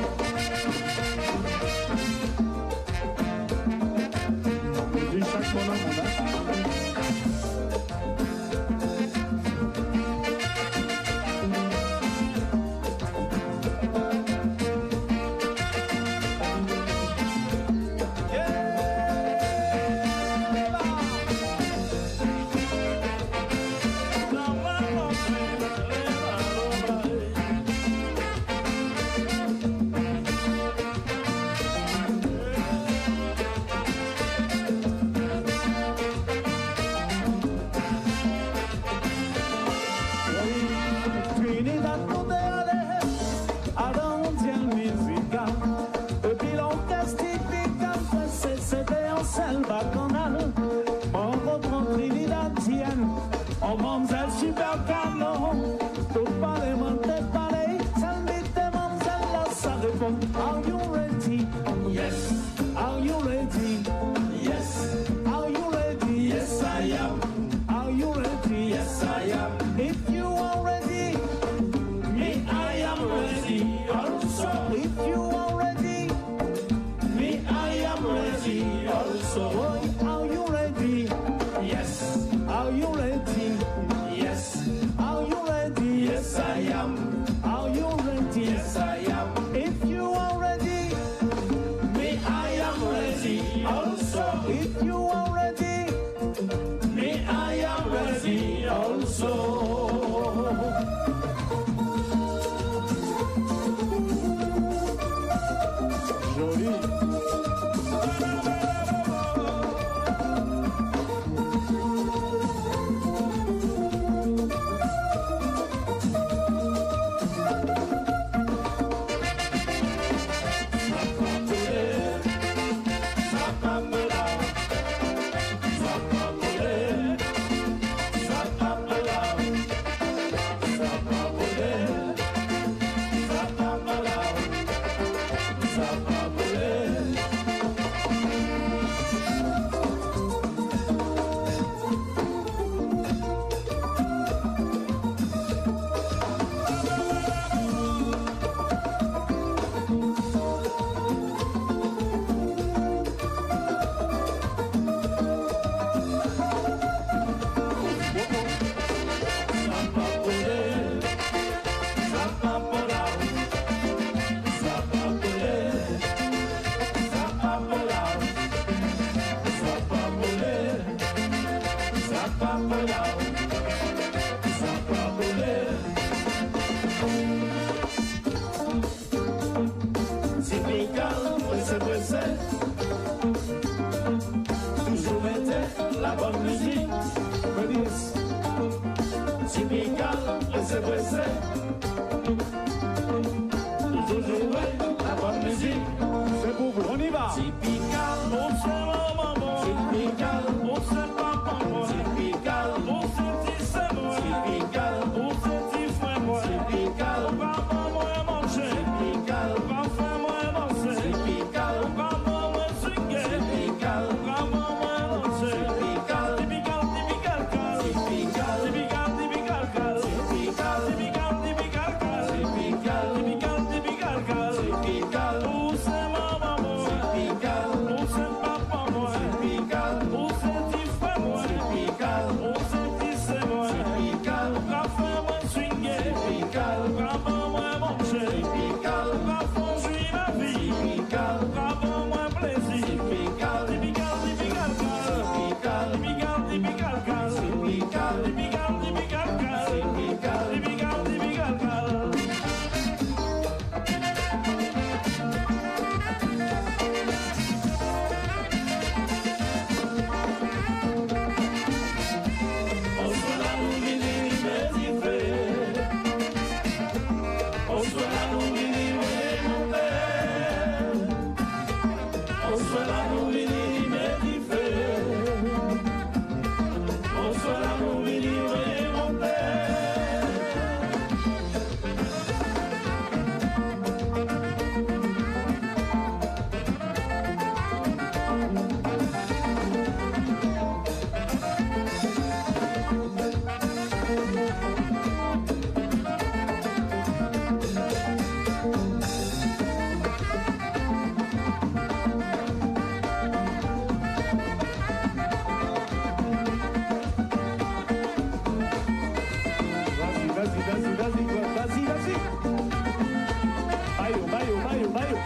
Chaque bonhomme, are you ready? Yes. Are you ready? Yes. Are you ready? Yes, I am. Are you ready? Yes, I am. If you are ready, me, I am ready also. If you are ready, me, I am ready also. Are you ready? Yes. Are you ready? Yes. Are you ready? Yes, I am. Are you ready? Yes, I am. If you are ready, you are ready, me I am ready also. Joli. Toujours était la bonne musique, Venise. Typical, laissez presser. Toujours jouer la bonne musique. C'est pour vous, on y va. Typical, on sait maman. Typical, on sait papa. Typical, on sait petit c'est moi. Typical, on sait petit frère moi. Typical, papa moi manger. Typical, papa moi danser. Typical, papa moi swinguer. Typical, papa moi danser. Typical, typical, typical cal. Typical, typical, typical cal. Typical, typical, typical cal. Typical, typical, typical cal. Typical, on sait maman moi. Typical, on sait papa moi. Typical, on sait petit frère moi. Typical, on sait petit c'est moi. Typical, papa moi swinguer. Typical, papa moi manger. Typical, papa jouir la vie. Typical, papa moi plaisir. Typical, typical, typical cal. Typical, typical, typical cal. Typical, typical, typical cal. Typical, typical, typical cal. On soit là nous vini méditer. On soit là nous vini monter. On soit là nous vini méditer. On soit là nous vini monter. Vas-y. Mayo.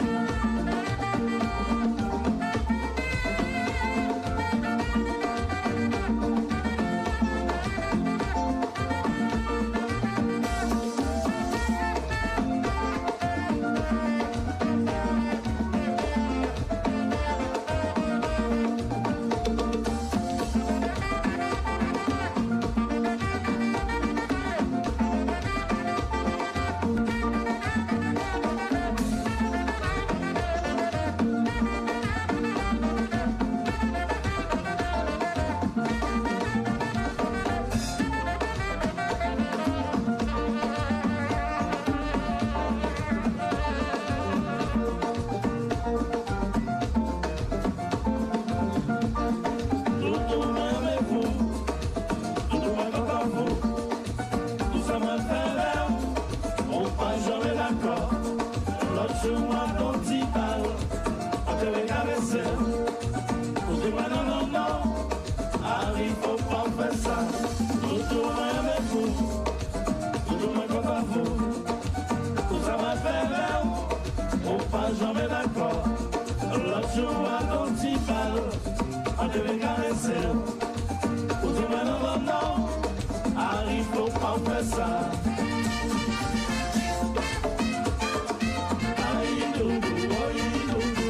on devait caresser. Pour tout le monde, non, arrive pour pas faire ça. Aïe, doudou, aïe, doudou.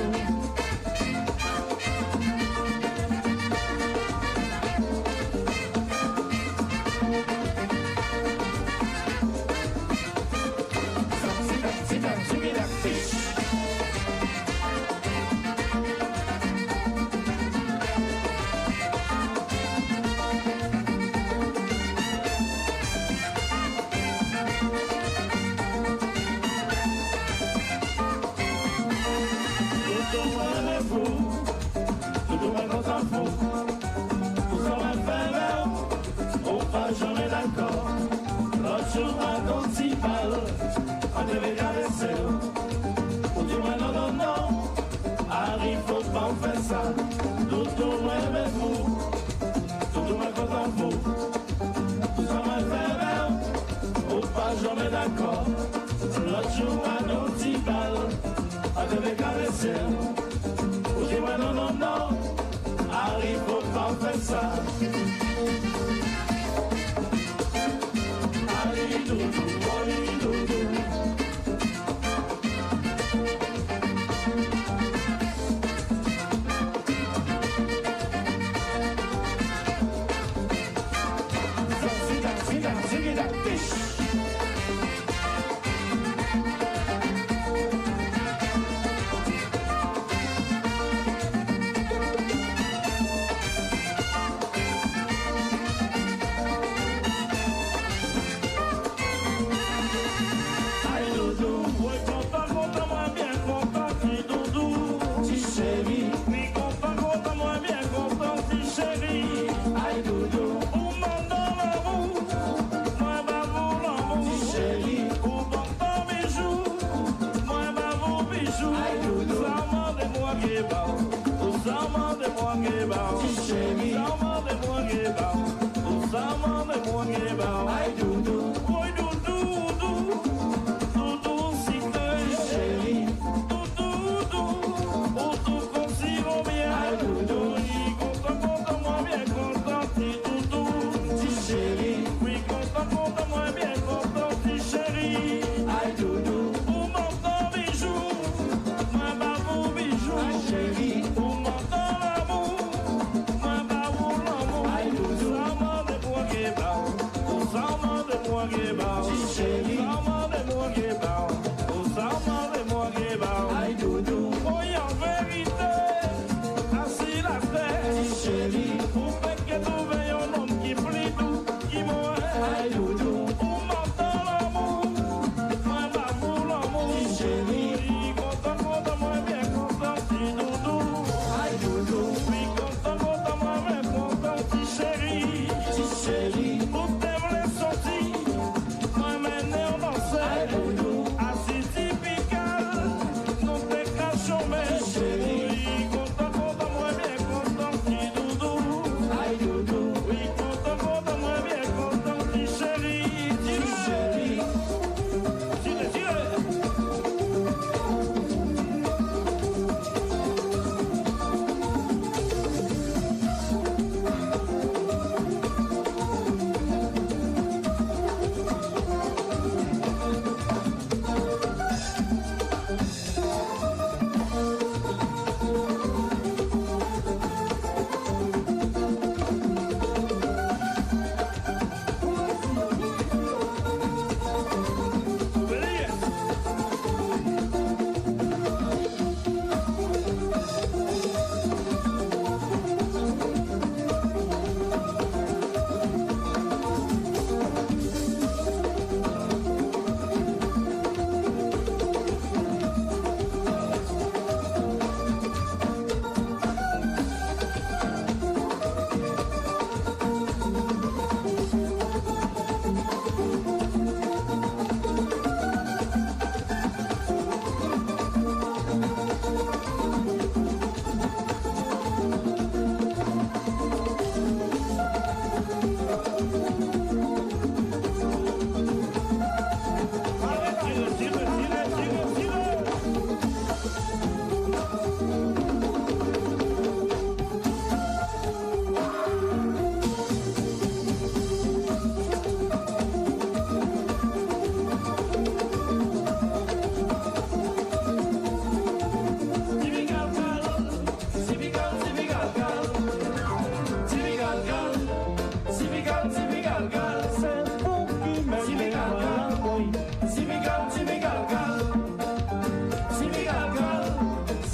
Moi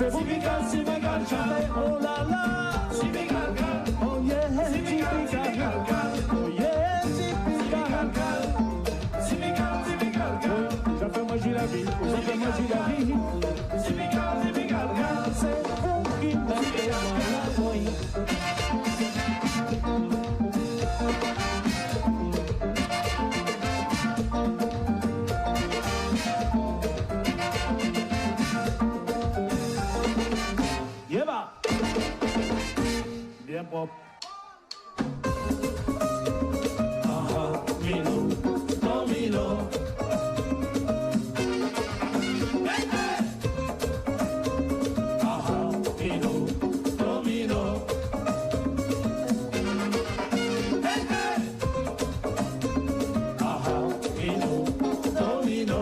C'est Sibigal, Sibigal, oh là là, Sibigal, oh yeah, Sibigal, oh yeah, Sibigal, Sibigal, Sibigal, ça fait manger la vie, ça fait manger la vie, Sibigal, Sibigal, c'est vous qui mettez la voix. Bien propre. Milo, Domino. Milo, Domino. Milo, Domino.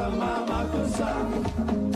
Mama,